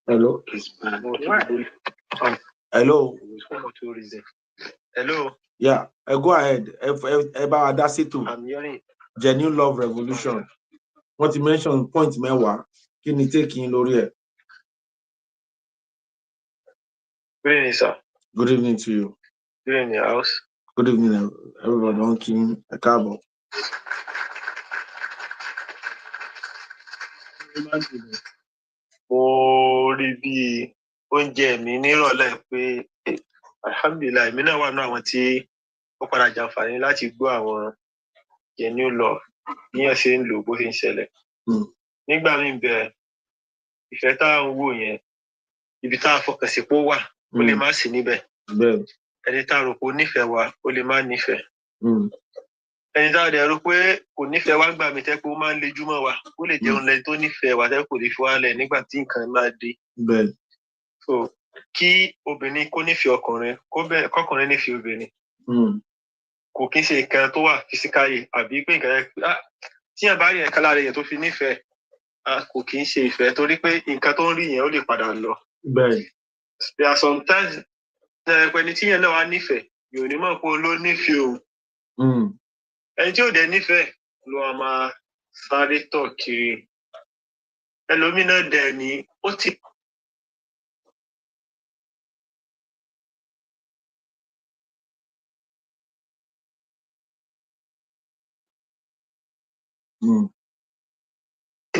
[SPEAKER 1] Hello. Hello.
[SPEAKER 7] Hello.
[SPEAKER 1] Yeah, go ahead. About that's it too.
[SPEAKER 7] I'm hearing.
[SPEAKER 1] Genuine love revolution. What you mentioned, point mewa. Can you take in L'Oreal?
[SPEAKER 7] Good evening, sir.
[SPEAKER 1] Good evening to you.
[SPEAKER 7] Good evening, house.
[SPEAKER 1] Good evening, everybody. On King Akabo.
[SPEAKER 7] Mo rí bí oúnjẹ mi nírọ̀lẹ́ pé alhamdulillah èmi náà wà nínú àwọn tí ó padà jàǹfààní láti gbọ́ àwọn genuine love bí yẹn ṣe ń lò bó ṣe ń ṣẹlẹ̀. Nígbà míì bẹ́ẹ̀ ìfẹ́ tá à ń wò yẹn ibi tá a fọkàn sí pé ó wà ó lè má sí níbẹ̀. Ẹni tá a rò pé ó nífẹ̀ẹ́ wa ó lè má nífẹ̀ẹ́. Ẹni tá a dẹ̀ rò pé kò nífẹ̀ẹ́ wa gbà mí tẹ́ pé ó máa ń lejú mọ́ wa ó lè jẹun lẹ́ni tó nífẹ̀ẹ́ wa tẹ́ kò lè fi wá lẹ̀ nígbà tí nǹkan máa dé. So kí obìnrin kó nífẹ̀ẹ́ ọkùnrin kọ́kùnrin nífẹ̀ẹ́ obìnrin. kò kí ń ṣe nǹkan tó wà physically àbí pé nǹkan tí yẹn bá rí ẹ̀ka lára yẹn tó fi nífẹ̀ẹ́ kò kí ń ṣe ìfẹ́ torí pé nǹkan tó ń rí yẹn ó lè padà lọ.
[SPEAKER 1] bẹ́ẹ̀
[SPEAKER 7] there are sometimes ẹni tí yẹn náà wá nífẹ̀ẹ́ yóò ní mọ̀ pé ló nífẹ̀ẹ́ o. ẹni tí ò dẹ̀ nífẹ̀ẹ́ ló wá máa sáré tọ̀ kiri. ẹlòmínà dẹ̀ ní ó ti.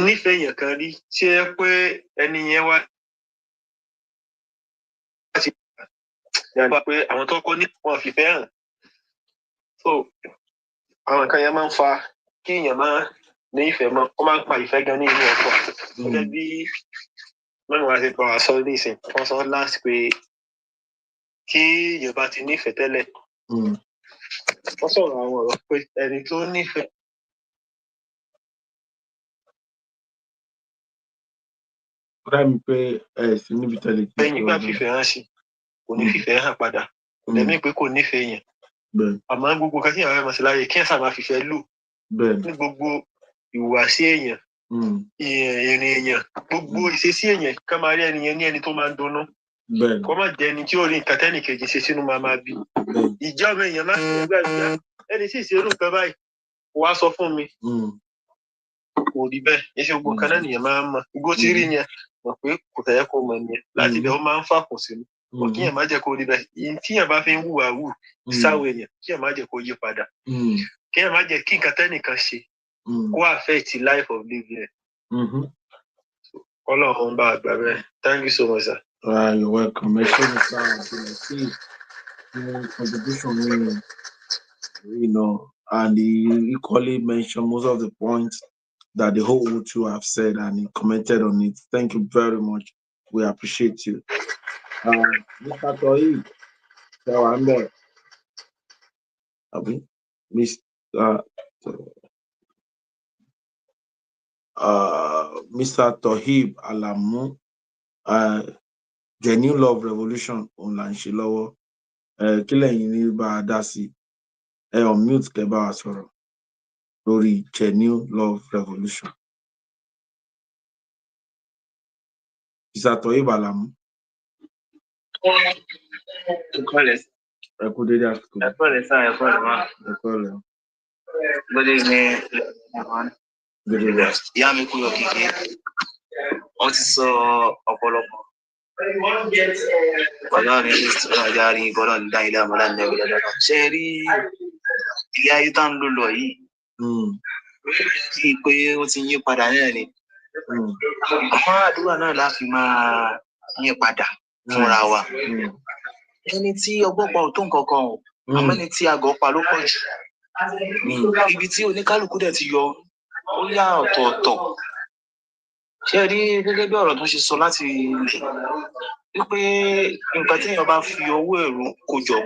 [SPEAKER 7] nífẹ̀ẹ́ èèyàn kan rí tí ẹ pé ẹni yẹn wá láti yàgbá pé àwọn tó kọ́ ní wọn fìfẹ́ hàn. so àwọn nǹkan yẹn máa ń fa kí èèyàn máa ní ìfẹ́ mọ́ ó máa ń pa ìfẹ́ gan ní inú ọkọ. gẹ́gẹ́ bí mẹ́rin wá ṣe bá wa sọ nísìn wọ́n sọ last pé kí èèyàn bá ti nífẹ̀ẹ́ tẹ́lẹ̀ wọ́n sọ̀rọ̀ àwọn ọ̀rọ̀ pé ẹni tó nífẹ̀ẹ́.
[SPEAKER 1] Rámi pé sí níbi tẹ́lẹ̀ kí
[SPEAKER 7] lẹ́yìn ìgbà fífẹ́ hàn sí kò ní fífẹ́ hàn padà kò lẹ́mí pé kò nífẹ̀ẹ́ yẹn. àmọ́ gbogbo kan tí èèyàn fẹ́ mọ̀ sí láyé kí ẹ̀ sábà fífẹ́ lò ní gbogbo ìhùwàsí èèyàn ìrìn èèyàn gbogbo ìṣesí èèyàn ká máa rí ẹni yẹn ní ẹni tó máa ń dunnú kó má jẹ́ ẹni tí ó rí nǹkan tẹ́nìkejì ṣe sínú máa bí. ìjọba èèyàn máa ń gbàgbé ẹni tí ìṣerú nǹkan báyìí kò wá sọ fún mi kò rí bẹ́ẹ̀ yẹn ṣe gbogbo kan náà nìyẹn máa ń mọ̀ gbogbo tí rí yẹn mọ̀ pé kò tẹ̀yẹ kó mọ̀ nìyẹn láti ibẹ̀ ó máa ń fàkùn sínú kò kíyàn má jẹ́ kó rí bẹ́ẹ̀ yìí tíyàn bá fi ń hùwà wù sáwọ èèyàn kíyàn má jẹ́ kó yí padà kíyàn má jẹ́ kí nǹkan tẹ́nìkan ṣe kó affect life of living rẹ̀. Ọlọ́run bá àgbà bẹ́ẹ̀. Thank you so much, sir.
[SPEAKER 1] You're welcome. Ẹ ṣé ní sáà àti ẹ̀sìn contribution and he equally mentioned most of the points that the whole U2 have said, and he commented on it. Thank you very much. We appreciate you. Mr. Toyi, Mr. Tohib Alamu, Genuine Love Revolution on Lanshilowo. Kílẹ̀yìn ní bá a dá sí on mute kẹ́ bá wa sọ̀rọ̀ lórí Genuine Love Revolution. Mr. Tohib Alamu. Ẹ kú dédé àsìkò.
[SPEAKER 8] Ẹ kúrọ̀lẹ́ sá, ẹ kúrọ̀lẹ́ má.
[SPEAKER 1] Ẹ kúrọ̀lẹ́.
[SPEAKER 8] Good evening, everyone.
[SPEAKER 1] Good evening.
[SPEAKER 8] Ìyá mi kúrò kékeré. Wọ́n ti sọ ọ̀pọ̀lọpọ̀. Bọ̀dọ̀ ni ọjà rí bọ́dọ̀ ní dáhìí dáhùn bọ́dọ̀ ní ẹgbẹ́ dáadáa. Ṣé ẹ rí ilé ayé tá ń lò lọ yìí? Kí pé ó ti yí padà náà ni. Àwọn àdúrà náà la fi máa yí padà fúnra wa. Ẹni tí ọgbọ́n pa ò tó nǹkan kan o, àmọ́ ẹni tí àgọ́ pa ló pọ̀ jù. Ibi tí oníkálukú dẹ̀ ti yọ ó yà ọ̀tọ̀ọ̀tọ̀. Ṣé ẹ rí gẹ́gẹ́ bí ọ̀rọ̀ tó ṣe sọ láti ilẹ̀ wípé nǹkan tí èèyàn bá fi owó ẹ̀rù kó jọ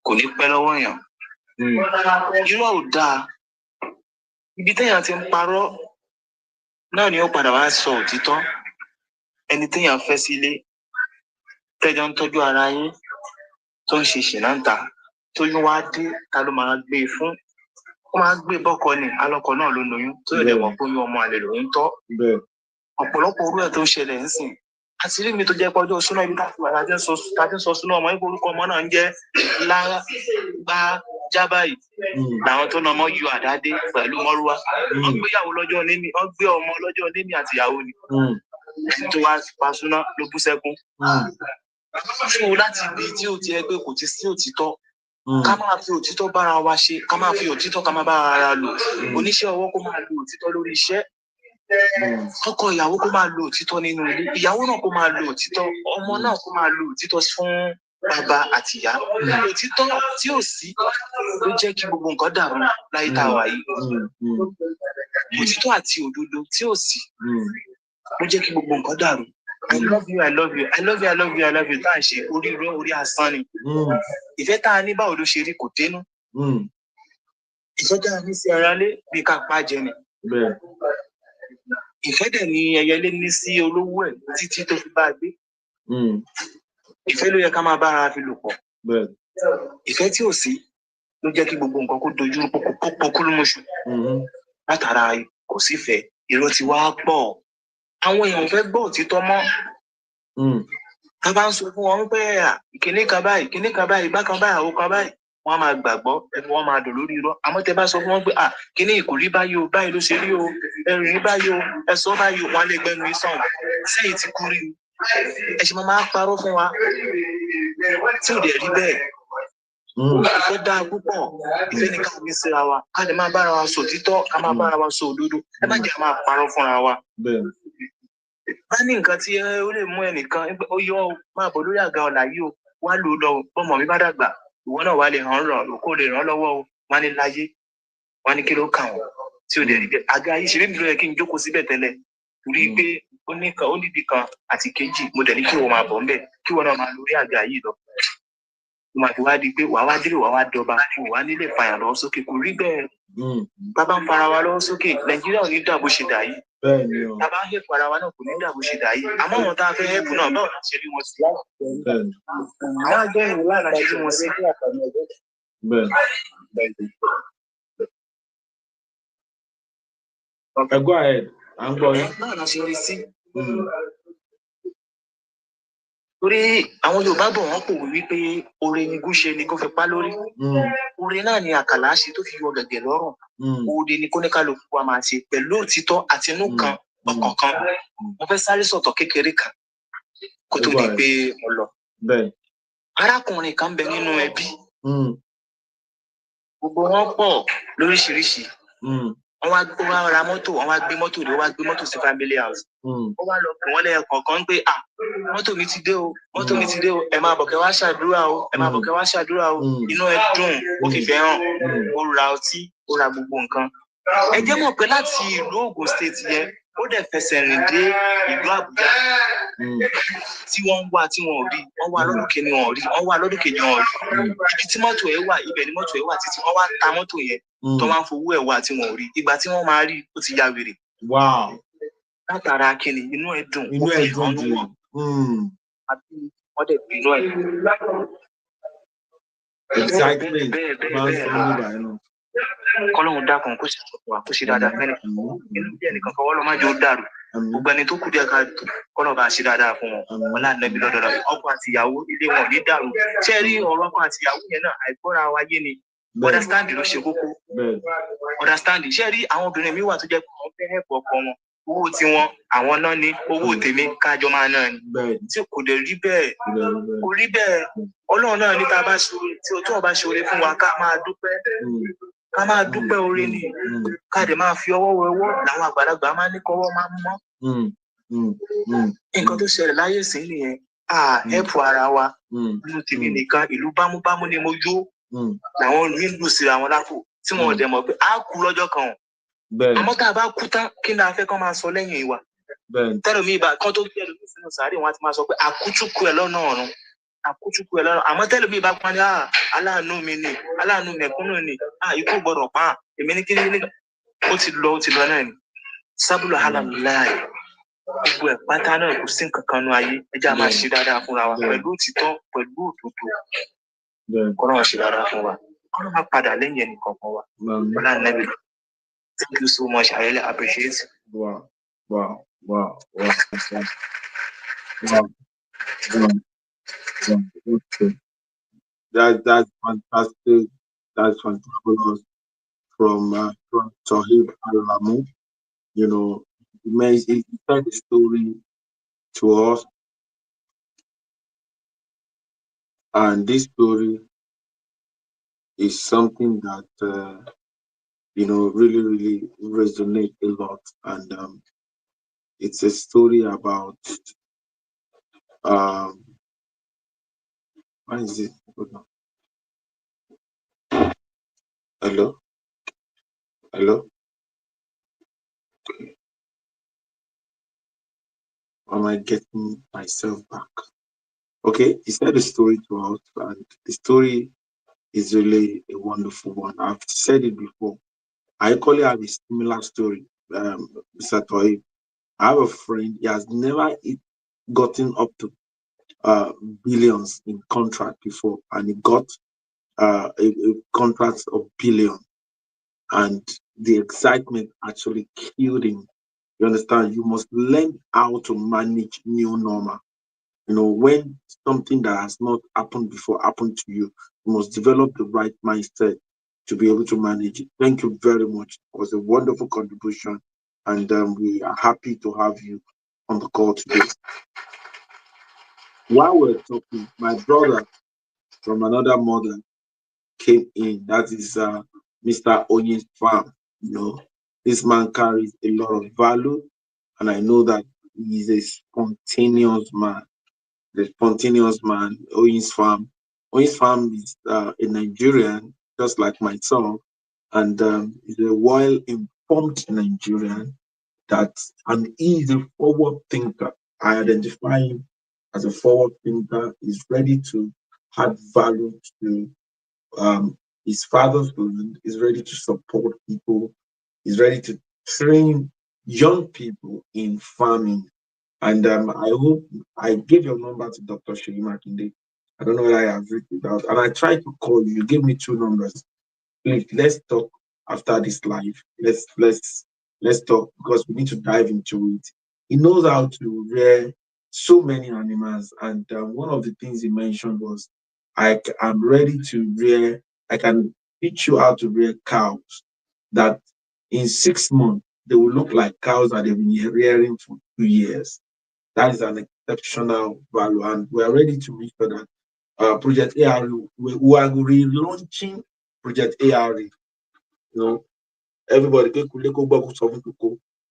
[SPEAKER 8] kò ní pẹ́ lọ́wọ́ èèyàn. Irọ́ ò dáa. Ibi téèyàn ti ń parọ́ náà ni ó padà wá sọ òtítọ́. Ẹni téèyàn fẹ́ sílé tẹ́jọ́ ń tọ́jú ara yín tó ń ṣe ṣìnáǹtà tóyún wá dé ta ló máa gbé e fún? Ó máa gbé bọ́kọ ni alọ́kọ náà ló lóyún tó lè mọ̀ pé oyún ọmọ àlè lòún tọ́. Ọ̀pọ̀lọpọ̀ orú ẹ̀ tó ń ṣẹlẹ̀ ń sìn. Àti rí mi tó jẹ́ pọ́jọ́ súná ibi tá a ti ń sọ súná ọmọ yín orúkọ ọmọ náà ń jẹ́ lágbá jábáyì. Làwọn tó na ọmọ yọ àdádé pẹ̀lú mọ́rúwá. Wọ́n gbéyàwó lọ́jọ́ níní, wọ́n gbé ọmọ lọ́jọ́ níní àtìyàwó ni. Ẹni tó wá pa súná ló bú sẹ́kún. Fún un láti ibi tí ó ti ẹ pé kò ti sí òtítọ́. Ká máa fi òtítọ́ bára wa ṣe, ká máa fi òtítọ́ ká máa bá ara lò. Oníṣẹ́ ọwọ́ kó máa lo òtítọ́ lórí iṣẹ́. Ọkọ ìyàwó kó máa lo òtítọ́ nínú ilé. Ìyàwó náà kó máa lo òtítọ́. Ọmọ náà kó máa lo òtítọ́ fún bàbá àti ìyá. Òtítọ́ tí ò sí ló jẹ́ kí gbogbo nǹkan dàrú láyé tá a wà yìí. Òtítọ́ àti òdodo tí ò sí ló jẹ́ kí gbogbo nǹkan dàrú. I love you, I love you, I love you, I love you, I love you. Tá à ń ṣe orí irọ́ orí asán ni. Ìfẹ́ tá a ní báwo ló ṣe rí kò dénú. Ìfẹ́ tá a ní sí ara lé bí ká pa jẹ ni. Ìfẹ́ dẹ̀ ni ẹyẹlé ní sí olówó ẹ̀ títí tó fi bá a gbé. Ìfẹ́ ló yẹ ká máa bára fi lò pọ̀. Ìfẹ́ tí ò sí ló jẹ́ kí gbogbo nǹkan kó dojú kúlúmọṣù látara kò sífẹ̀ẹ́ irọ́ ti wá pọ̀ àwọn èèyàn fẹ́ gbọ́ òtítọ́ mọ́ tá bá ń sọ fún wọn pé ìkíní kan báyìí bákan báyìí àwọn kan báyìí wọ́n máa gbàgbọ́ ẹnu wọn máa dùn lórí irọ́ àmọ́ tẹ́ bá sọ fún wọn pé kíní ìkórí báyìí o báyìí ló ṣe rí o ẹrìn báyìí o ẹsọ báyìí o wọn lè gbẹnu ìsàn sẹ́yìn ti kú rí ẹ ṣe máa parọ́ fún wa tí ò dẹ̀ rí bẹ́ẹ̀ ìfẹ́ dáa púpọ̀ ìfẹ́ ní káwọn ní síra wa ká lè máa bára wa sọ òtítọ́ ká máa bára wa sọ òdodo ẹ má jẹ́ máa parọ́ fúnra wa. bá ní nǹkan tí ó lè mú ẹnìkan ó yọ máa bọ̀ lórí àga ọ̀la yìí o wá lò ó lọ bọ́mọ mi bá dàgbà ìwọ náà wà lè kó lè ràn lọ́wọ́ o wá ní láyé wá ní kí ló kà wọ́n tí ò dẹ̀ rí bẹ́ẹ̀ àga yìí ṣe bí mi ló yẹ kí n jókòó síbẹ̀ tẹ́lẹ̀ torí pé ó níbi kan àti kejì mo dẹ̀ ní kí wọ́n máa bọ̀ ńbẹ̀ kí wọ́n náà máa lórí àga yìí lọ mo máa fi wá di pé wàá wá délé wàá wá dọba fún wa nílé fàyàn lọ́wọ́ sókè kò rí bẹ́ẹ̀ bàbá ń fara wa lọ́wọ́ sókè nàìjíríà ò ní dà bó ṣe dà yìí bàbá ń hẹ́pù ara wa náà kò ní dà bó ṣe dà yìí àmọ́ àwọn tá a fẹ́ hẹ́pù náà báwo la ṣe rí wọn sí àwọn àgbẹ̀ ìlú lára ṣe rí wọn sí.
[SPEAKER 1] Go ahead. I'm going.
[SPEAKER 8] Báwo la ṣe rí sí. Torí àwọn Yorùbá bọ̀ wọ́n pòwe wípé oore ni gúnṣe ni kó fi pa lórí oore náà ni àkàlà ṣe tó fi yọ gẹ̀gẹ̀ lọ́rùn oore ni kóníkálukú wa máa ṣe pẹ̀lú òtítọ́ àti inú kan ọ̀kọ̀ọ̀kan mo fẹ́ sáré sọ̀tọ̀ kékeré kan kó tó di pé mo lọ. Arákùnrin kan bẹ nínú ẹbí gbogbo wọn pọ̀ lóríṣiríṣi wọ́n wá ra mọ́tò wọ́n wá gbé mọ́tò sí family house ó wá lọ pè wọ́n lẹ́ẹ̀kọ̀ọ̀kan pé mọ́tò mi ti dé o ẹ máa bọ̀ kẹ́ wá ṣàdúrà o inú ẹ dùn ó fìfẹ́ hàn ó ra ọtí ó ra gbogbo nǹkan ẹ jẹ́ mọ̀ pé láti ìlú Ògùn state yẹn ó dẹ̀ fẹsẹ̀ rìn dé ìlú Àbújá tí wọ́n ń wá tí wọ́n ò rí wọ́n wá lọ́dún kejì wọ́n rí wọ́n wá lọ́dún kejì wọ́n rí ibi tí mọ́tò ẹ̀ wà ibẹ̀ ni mọ́tò ẹ̀ wà títí wọ́n wá ta mọ́tò yẹn tó máa ń fowó ẹ̀ wá tí wọ́n ò rí ìgbà tí wọ́n máa rí ó ti ya wèrè. Látara kíni inú ẹ̀ dùn ó fi hàn ní wọn àbí wọ́n dẹ̀ bínú ẹ̀. Kọ́lọ́hún dákun kó sì wà kó sì dáadáa fẹ́rẹ̀ inú bí ẹnìkan fọwọ́ lọ́ má jẹ́ ó dàrú gbogbo ẹni tó kù díẹ̀ ká kọ́lọ́ bá ṣe dáadáa fún wọn wọn láàánú ẹbí lọ́dọọdọ ọkọ àti ìyàwó ilé wọn ò ní dàrú ṣé rí ọ̀rọ̀ ọkọ àti ìyàwó yẹn náà àìgbọ́ra wa yé ni understand ló ṣe kókó understand ṣé rí àwọn obìnrin mi wà tó jẹ́ pé wọ́n fẹ́ ẹ̀pọ̀ ọkọ wọn owó tiwọn àwọn náà ní owó tèmi kájọ máa náà ni tí kò dé rí bẹ́ẹ̀ kò rí bẹ́ẹ̀ Ọlọ́run náà ní tá a bá ṣoore tí o tó ọba ṣoore fún wa ká máa dúpẹ́ oore ni ká dẹ̀ máa fi ọwọ́ wẹwọ́ làwọn àgbàlagbà máa ní kọ́wọ́ máa mọ́ nǹkan tó ṣẹlẹ̀ láyé sí nìyẹn ẹ̀pù ara wa nínú tèmi nìkan ìlú bámúbámú ni mo jó làwọn mi lù síra wọn lápò tí wọn ò dẹ̀ mọ̀ pé a kú lọ́jọ́ kan àmọ́ tá a bá kú tán kí ni a fẹ́ kán máa sọ lẹ́yìn ìwà tẹ́lẹ̀ mi ìbá kán tó gbé ẹlòmíì sínú sàárè wọn á ti máa sọ pé àkútúkú ẹ̀ lọ́nà ọ̀run àmọ́ tẹ́lẹ̀ mi ìbá pọn ní aláàánú mi ni aláàánú mẹ̀kúnnù ni ikú gbọ́dọ̀ pa èmi ní kíni ní ó ti lọ náà ni sábúlọ̀ hàlàmùláì gbogbo ẹ̀ pátá náà kò sí nǹkan kan nú ayé ẹjẹ́ a máa ṣe dáadáa fúnra wa pẹ̀lú òtítọ́ pẹ̀lú òdodo kọ́ náà ṣe dáadáa fún wa kọ́ náà máa padà lẹ́yìn ẹnì kọ̀ọ̀kan wa ọlá nẹ́bí. Thank you so much. I really appreciate it.
[SPEAKER 1] Wow. That's fantastic. That's fantastic from Tohib Al-Lamu. You know, he told the story to us, and this story is something that really resonate a lot, and it's a story about what is it? Hello. Am I getting myself back? Okay, he said a story to us, and the story is really a wonderful one. I've said it before. I equally have a similar story, Mr. Toy. I have a friend, he has never gotten up to billions in contract before, and he got a contract of billion, and the excitement actually killed him. You understand? You must learn how to manage new normal. When something that has not happened before happened to you, you must develop the right mindset to be able to manage it. Thank you very much. It was a wonderful contribution, and we are happy to have you on the call today. While we're talking, my brother from another mother came in. That is Mr. Onye's farm. This man carries a lot of value, and I know that he's a spontaneous man. The spontaneous man, Oyin's farm. Oyin's farm is a Nigerian, just like myself, and he's a well-informed Nigerian and he is a forward thinker. I identify him as a forward thinker. He's ready to add value to his father's land. He's ready to support people. He's ready to train young people in farming. And I hope I gave your number to Dr. Sheyi Makinde. I don't know whether I have written it out. And I tried to call you. You gave me 2 numbers. Please, let's talk after this live. Let's talk, because we need to dive into it. He knows how to rear so many animals, and one of the things he mentioned was, I'm ready to rear. I can teach you how to rear cows that in 6 months they will look like cows that they've been rearing for 2 years. That is an exceptional value, and we are ready to reach for that. Project ARE, we are relaunching Project ARE. Everybody go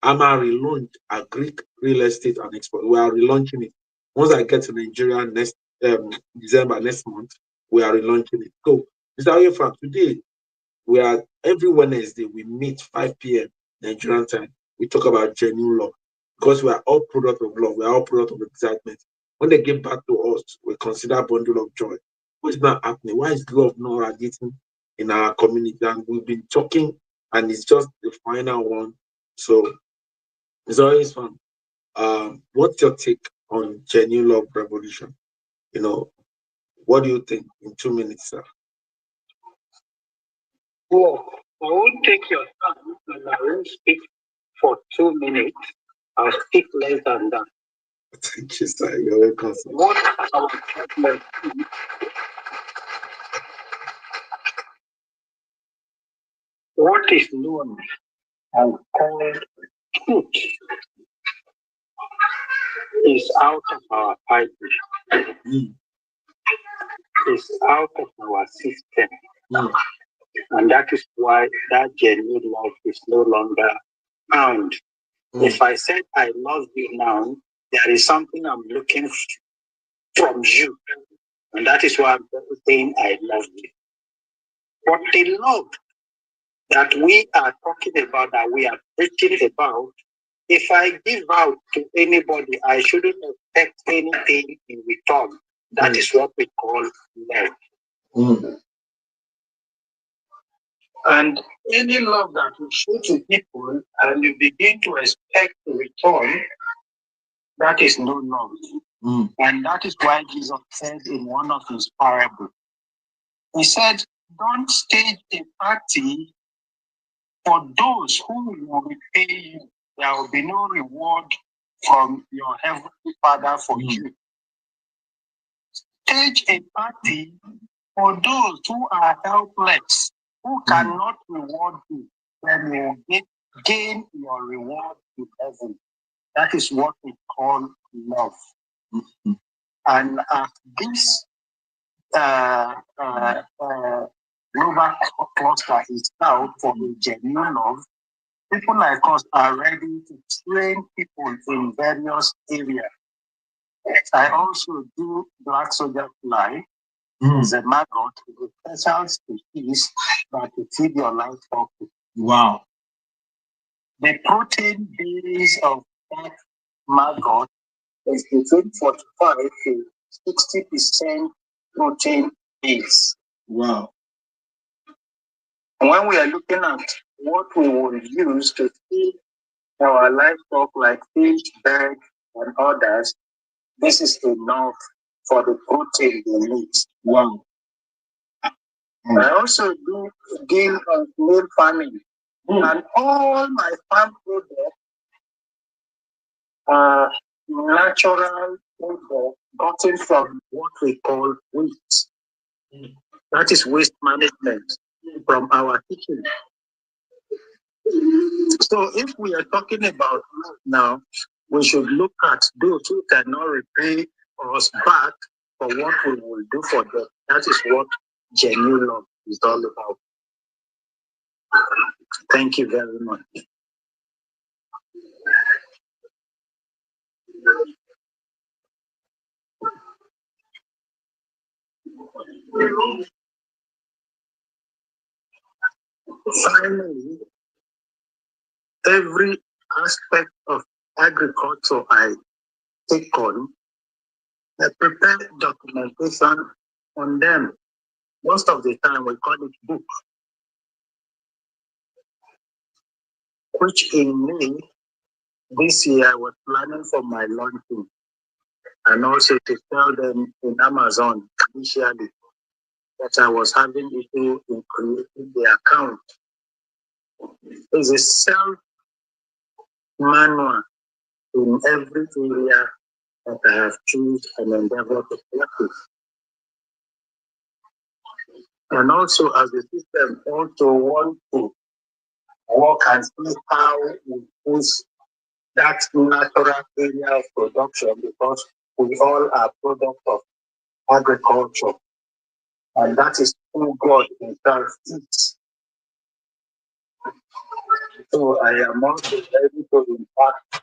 [SPEAKER 1] I'm a relaunch a Greek real estate and export. We are relaunching it. Once I get to Nigeria next December next month, we are relaunching it. So, Mr. Oyefam, today we are every Wednesday we meet 5 p.m. Nigerian time. We talk about genuine love, because we are all product of love. We are all product of excitement. When they get back to us, we consider a bundle of joy. What is not happening? Why is love not radiating in our community? And we've been talking, and it's just the final one. So it's always fun. What's your take on genuine love revolution? What do you think in 2 minutes, sir?
[SPEAKER 9] Well, I won't take your time, and I won't speak for 2 minutes. I'll speak less than that.
[SPEAKER 1] Thank you, sir. You're welcome, sir.
[SPEAKER 9] What our problem is, what is known and called truth is out of our pipeline, is out of our system. And that is why that genuine love is no longer found. If I said I love you now, there is something I'm looking from you. And that is why I'm saying I love you. But the love that we are talking about, that we are preaching about, if I give out to anybody, I shouldn't expect anything in return. That is what we call love. And any love that you show to people and you begin to expect to return, that is no love. And that is why Jesus said in one of his parables, he said, don't stage a party for those who will repay you. There will be no reward from your heavenly Father for you. Stage a party for those who are helpless, who cannot reward you, then you will gain your reward in heaven. That is what we call love. And as this global cluster is out for the genuine love, people like us are ready to train people in various areas. I also do black soldier fly. It's a maggot with a special species that will feed your livestock.
[SPEAKER 1] Wow.
[SPEAKER 9] The protein base of that maggot is between 45 to 60% protein base.
[SPEAKER 1] Wow.
[SPEAKER 9] When we are looking at what we will use to feed our livestock like fish, bird, and others, this is enough for the protein they need.
[SPEAKER 1] Wow. I also do deal on male farming. And all my farm products are natural products gotten from what we call waste. That is waste management from our kitchen. So if we are talking about now, we should look at those who cannot repay us back for what we will do for them. That is what genuine love is all about. Thank you very much. Finally, every aspect of agriculture I take on, I prepare documentation on them. Most of the time we call it book, which in me, this year I was planning for my launching and also to sell them in Amazon initially, but I was having issue in creating the account. It's a self manual in every area that I have chosen and endeavored to practice. And also as a system, also want to work and see how we push that natural area of production because we all are products of agriculture. And that is who God himself is. So I am also ready to impact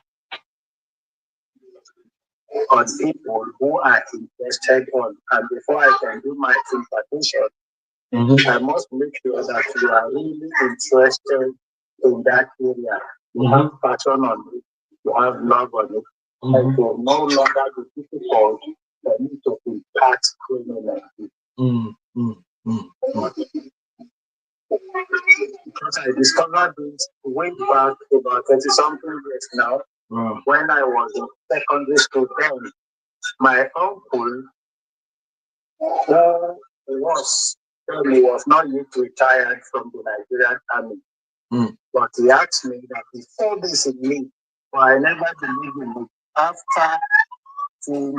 [SPEAKER 1] on people who are interested on. And before I can do my impartation, I must make sure that you are really interested in that area. You have passion on it, you have love on it, and to no longer be difficult for me to impact criminally. Because I discovered this way back about 30 something years now, when I was in secondary school. Then my uncle, who he was not yet retired from the Nigerian army, but he asked me that he saw this in me, but I never believed in it. After 20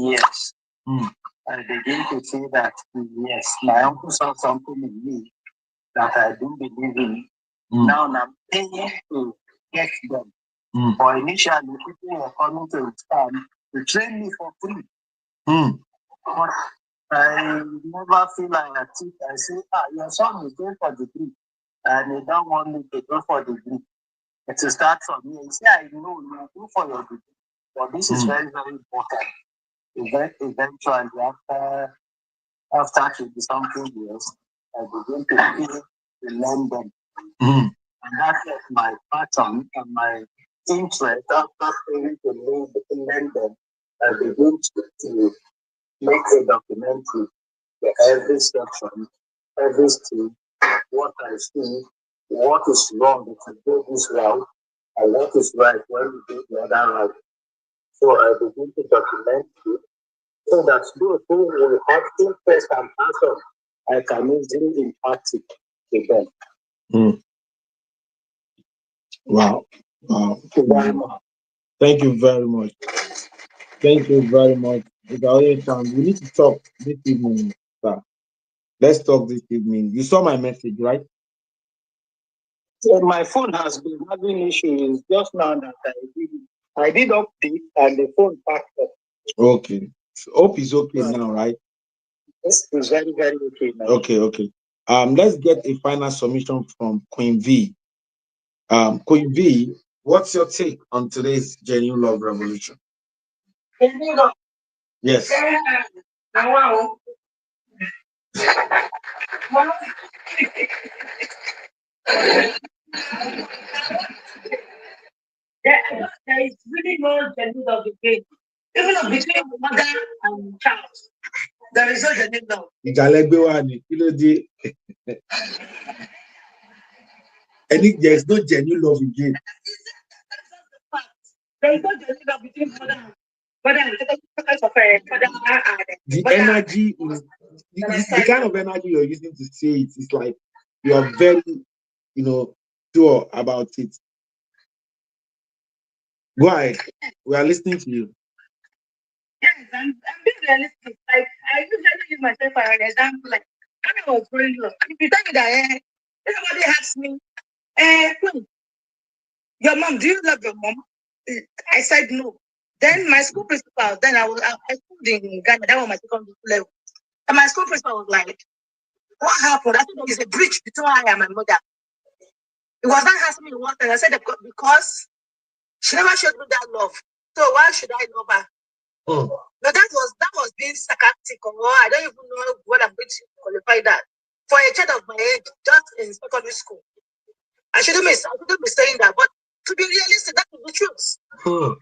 [SPEAKER 1] years, I began to see that yes, my uncle saw something in me that I didn't believe in. Now I'm paying to get them. But initially, people were coming to his farm to train me for free. But I never feel like a thief. I say, your son is going for degree, and they don't want me to go for degree. It will start from me. He say, I know you go for your degree, but this is very, very important. Eventually, after 20 something years, I begin to feel to learn them. And that is my pattern and my interest after failing to learn them. I begin to make a documentary for every section, every step, what I see, what is wrong if you go this route, and what is right when you go the other route. So I begin to document it so that those who will have interest and passion, I can easily impact it to them. Wow. Thank you very much. Thank you very much. We need to talk this evening, sir. Let's talk this evening. You saw my message, right? My phone has been having issues just now that I did update and the phone packed up. Okay. So hope is okay now, right? It's very, very okay now. Okay. Let's get a final submission from Queen V. Queen V, what's your take on today's genuine love revolution? Yes. There is really no genuine love again. Even between mother and child, there is no genuine love. And there is no genuine love again. There is no genuine love between mother and The energy is the kind of energy you're using to say it is like you are very, sure about it. Go ahead. We are listening to you.
[SPEAKER 5] Yes, I'm being realistic. Like, I usually use myself for an example. Like, when I was growing up, if you tell me that if somebody asks me, your mom, do you love your mom? I said no. Then my school principal, then I schooled in Ghana, that was my secondary school level. And my school principal was like, what happened? I said there is a bridge between I and my mother. It was not asking me what, and I said because she never showed me that love. So why should I love her? No, that was being sarcastic, or I don't even know what I'm going to qualify that. For a child of my age, just in secondary school. I shouldn't be saying that, but to be realistic, that is the truth. The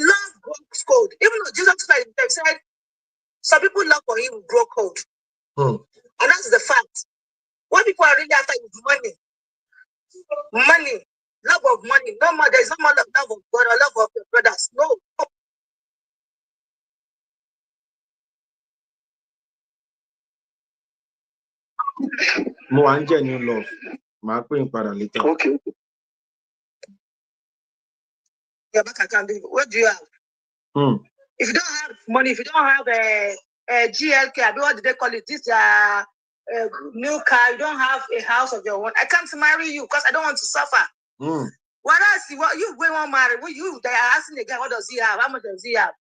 [SPEAKER 5] love grows cold. Even though Jesus Christ said some people love for him grow cold. And that's the fact. What people are really after is money. Money. Love of money. No more. There's no more love of God or love of your brothers. No.
[SPEAKER 1] Mo and genuine love. My queen para later.
[SPEAKER 5] Okay. Your bank account. What do you have? If you don't have money, if you don't have a GLK, what do they call it? This new car. You don't have a house of your own. I can't marry you because I don't want to suffer. Whereas you going on marry, they are asking the guy, what does he have? How much does he have?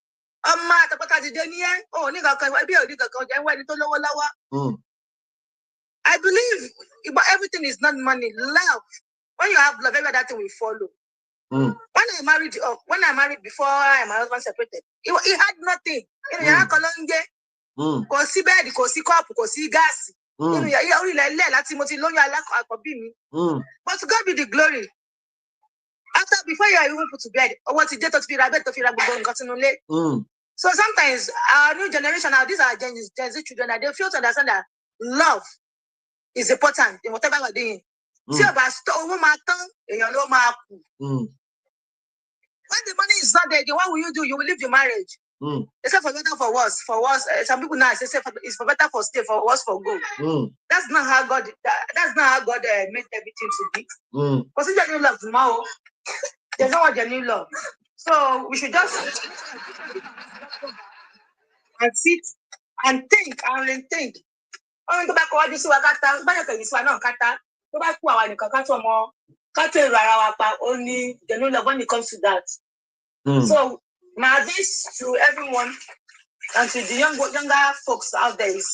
[SPEAKER 5] I believe but everything is not money. Love. When you have love, every other thing will follow. When I married before my husband separated, he had nothing. Kò sí bẹ́ẹ̀dì, kò sí kọ́ọ̀pù, kò sí gáàsì. Orílẹ̀ ilẹ̀ láti mo ti lóyún alákọ̀ọ́bí mi. But to God be the glory. Before you are even put to bed, what you did to be rabbit to feel like so sometimes our new generation, now these are Gen Z children, they fail to understand that love is important in whatever we're doing. See about when the money is not there, what will you do? You will leave your marriage. Except for better for worse. For worse, some people now say it's for better for stay, for worse for go. That's not how God. That's not how God made everything to be. Because if you love tomorrow, there's no one genuine love. So we should just and sit and think and rethink. Only back what this wakata, but you can not kata. Go back to our kata more. Kata only genuine love when it comes to that. So my advice to everyone and to the younger folks out there is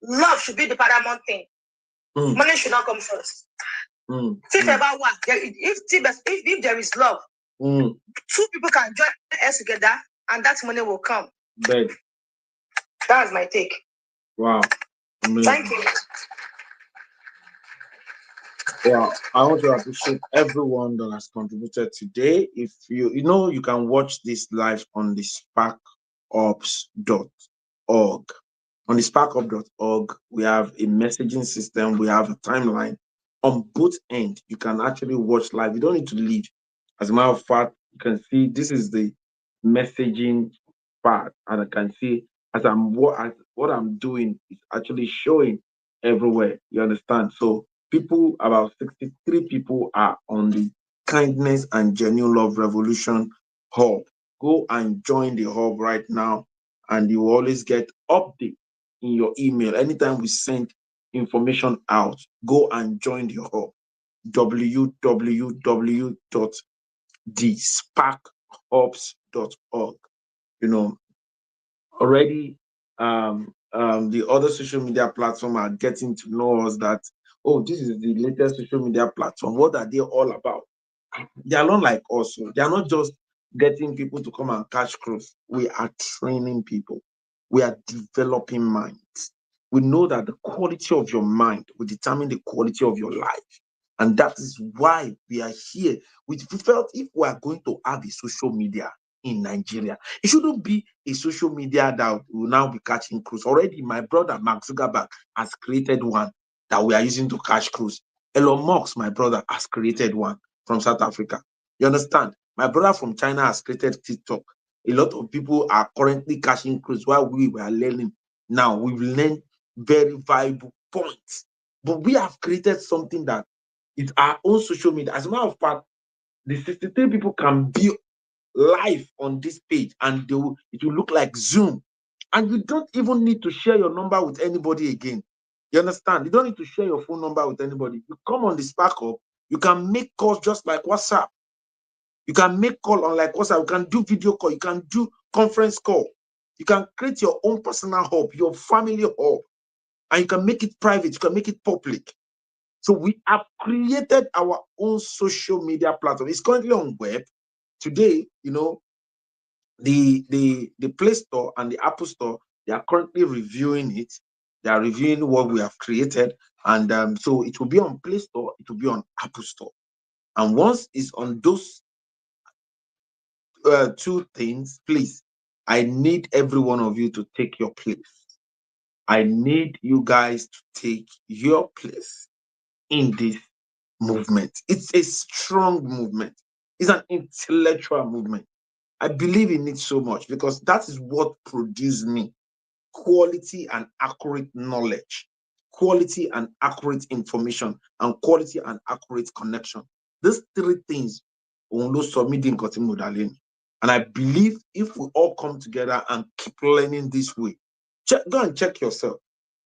[SPEAKER 5] love should be the paramount thing. Money should not come first. Think about what if there is love, two people can join us together and that money will come.
[SPEAKER 1] Bed.
[SPEAKER 5] That's my take.
[SPEAKER 1] Wow. Amazing.
[SPEAKER 5] Thank you.
[SPEAKER 1] Yeah, I want to appreciate everyone that has contributed today. If you can watch this live on the sparkups.org. On the sparkup.org, we have a messaging system, we have a timeline. On both ends, you can actually watch live. You don't need to leave. As a matter of fact, you can see this is the messaging part, and I can see what I'm doing is actually showing everywhere. You understand? So about 63 people are on the Kindness and Genuine Love Revolution hub. Go and join the hub right now, and you will always get updates in your email. Anytime we send information out, go and join the hub. www.thesparkups.org. Already the other social media platform are getting to know us that, oh, this is the latest social media platform. What are they all about? They are not like us. They are not just getting people to come and catch cruise. We are training people. We are developing minds. We know that the quality of your mind will determine the quality of your life. And that is why we are here. We felt if we are going to have a social media in Nigeria, it shouldn't be a social media that will now be catching cruise. Already, my brother Mark Zuckerberg has created one that we are using to catch cruise. Elon Musk, my brother, has created one from South Africa. You understand? My brother from China has created TikTok. A lot of people are currently cashing cruise while we were learning. Now we've learned very valuable points, but we have created something that is our own social media. As a matter of fact, the 63 people can be live on this page, and it will look like Zoom. And you don't even need to share your number with anybody again. You understand? You don't need to share your phone number with anybody. You come on the Spark Up, you can make calls just like WhatsApp. You can make call on like WhatsApp. You can do video call. You can do conference call. You can create your own personal hub, your family hub, and you can make it private. You can make it public. So we have created our own social media platform. It's currently on web. Today, the Play Store and the Apple Store, they are currently reviewing it. They are reviewing what we have created. And so it will be on Play Store, it will be on Apple Store. And once it's on those two things, please, I need every one of you to take your place. I need you guys to take your place in this movement. It's a strong movement. It's an intellectual movement. I believe in it so much because that is what produced me. Quality and accurate knowledge, quality and accurate information, and quality and accurate connection. These three things only submitting modalin. And I believe if we all come together and keep learning this way, go and check yourself.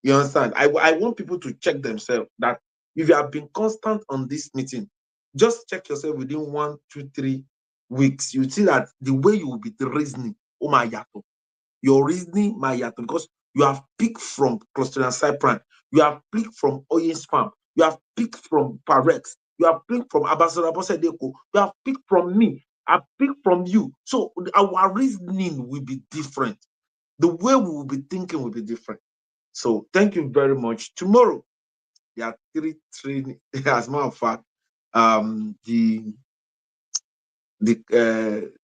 [SPEAKER 1] You understand? I want people to check themselves that if you have been constant on this meeting, just check yourself within 1, 2, 3 weeks. You see that the way you will be reasoning, oh my God, your reasoning might because you have picked from Clostridium cypran, you have picked from Oyen spam, you have picked from Parex, you have picked from Ambassador Bosedeko, you have picked from me, I've picked from you. So our reasoning will be different. The way we will be thinking will be different. So thank you very much. Tomorrow, there are 3 training. As a matter of fact, the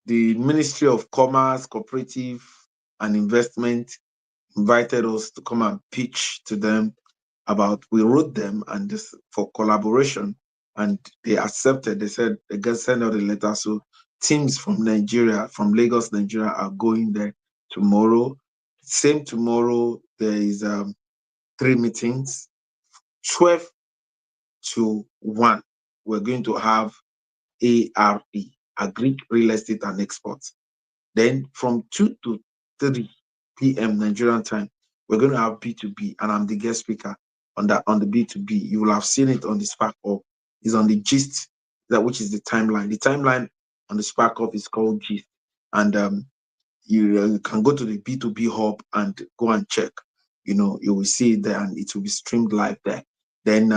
[SPEAKER 1] Ministry of Commerce, Cooperative and Investment invited us to come and pitch to them about, we wrote them and this for collaboration, and they accepted. They said they can send out a letter. So teams from Nigeria, from Lagos, Nigeria, are going there tomorrow. Same tomorrow, there is 3 meetings, 12 to 1. We're going to have ARE, Agri Real Estate and Exports. Then from 2 to 3 p.m. Nigerian time, we're going to have B2B, and I'm the guest speaker on the B2B. You will have seen it on the Spark Up. It's on the Gist, which is the timeline. The timeline on the Spark Up is called Gist, and you can go to the B2B hub and go and check. You will see it there, and it will be streamed live there. Then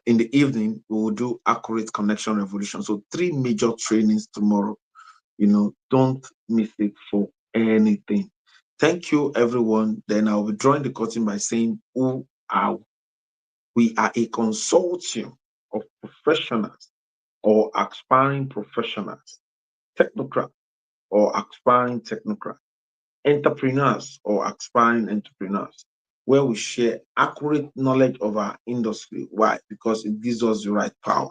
[SPEAKER 1] in the evening, we will do Accurate Connection Revolution. So 3 major trainings tomorrow. Don't miss it for anything. Thank you, everyone. Then I'll be drawing the curtain by saying, who are we? We are a consortium of professionals or aspiring professionals, technocrats or aspiring technocrats, entrepreneurs or aspiring entrepreneurs, where we share accurate knowledge of our industry. Why? Because it gives us the right power,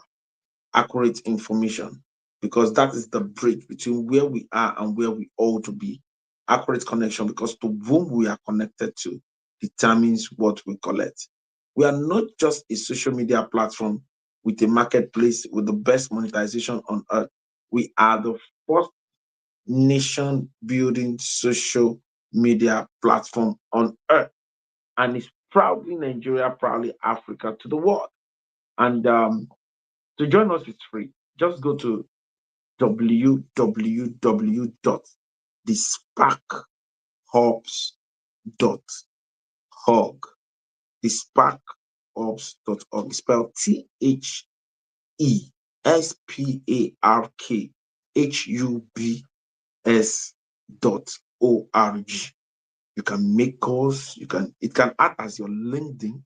[SPEAKER 1] accurate information, because that is the bridge between where we are and where we ought to be. Accurate connection, because to whom we are connected to determines what we collect. We are not just a social media platform with a marketplace with the best monetization on earth. We are the first nation building social media platform on earth, and it's proudly Nigeria, proudly Africa to the world. And to join us, it's free. Just go to www.thesparkhubs.org. Thesparkhubs.org. Spelled THESPARKHUBS.org. You can make calls. It can act as your LinkedIn.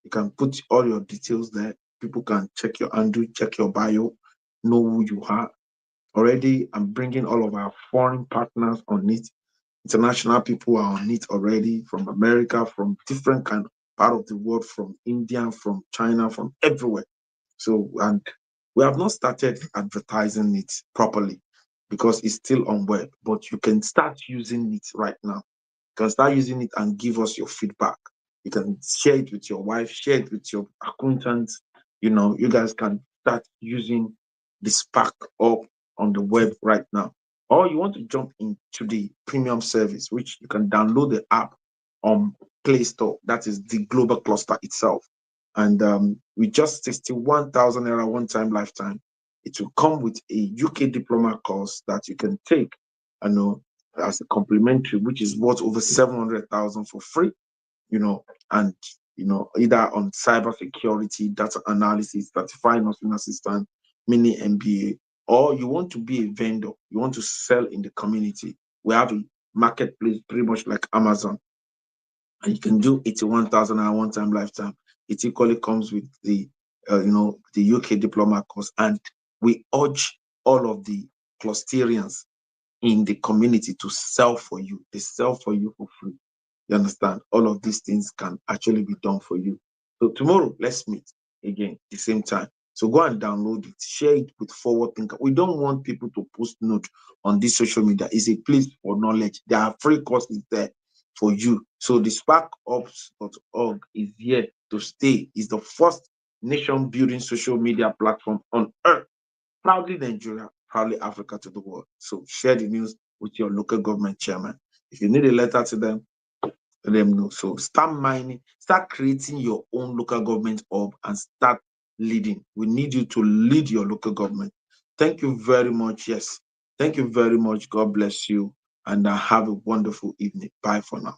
[SPEAKER 1] You can put all your details there. People can check your handle, check your bio, know who you are. Already, I'm bringing all of our foreign partners on it. International people are on it already, from America, from different kind of part of the world, from India, from China, from everywhere. So, and we have not started advertising it properly. because it's still on web, but you can start using it right now. You can start using it and give us your feedback. You can share it with your wife, share it with your accountants. You guys can start using the Spark up on the web right now. Or you want to jump into the premium service, which you can download the app on Play Store. That is the global cluster itself. And with just 61,000 naira one-time lifetime, it will come with a UK diploma course that you can take, as a complimentary, which is worth over 700,000 for free, and either on cybersecurity, data analysis, certified nursing assistant, mini MBA, or you want to be a vendor, you want to sell in the community. We have a marketplace pretty much like Amazon, and you can do 81,000 at one-time lifetime. It equally comes with the the UK diploma course, and we urge all of the clusterians in the community to sell for you. They sell for you for free. You understand? All of these things can actually be done for you. So tomorrow, let's meet again the same time. So go and download it, share it with forward thinker. We don't want people to post notes on this social media. It's a place for knowledge. There are free courses there for you. So the sparkops.org is here to stay. It's the first nation building social media platform on earth. Proudly Nigeria, proudly Africa to the world. So share the news with your local government chairman. If you need a letter to them, let them know. So start mining, start creating your own local government hub and start leading. We need you to lead your local government. Thank you very much. Yes. Thank you very much. God bless you. And have a wonderful evening. Bye for now.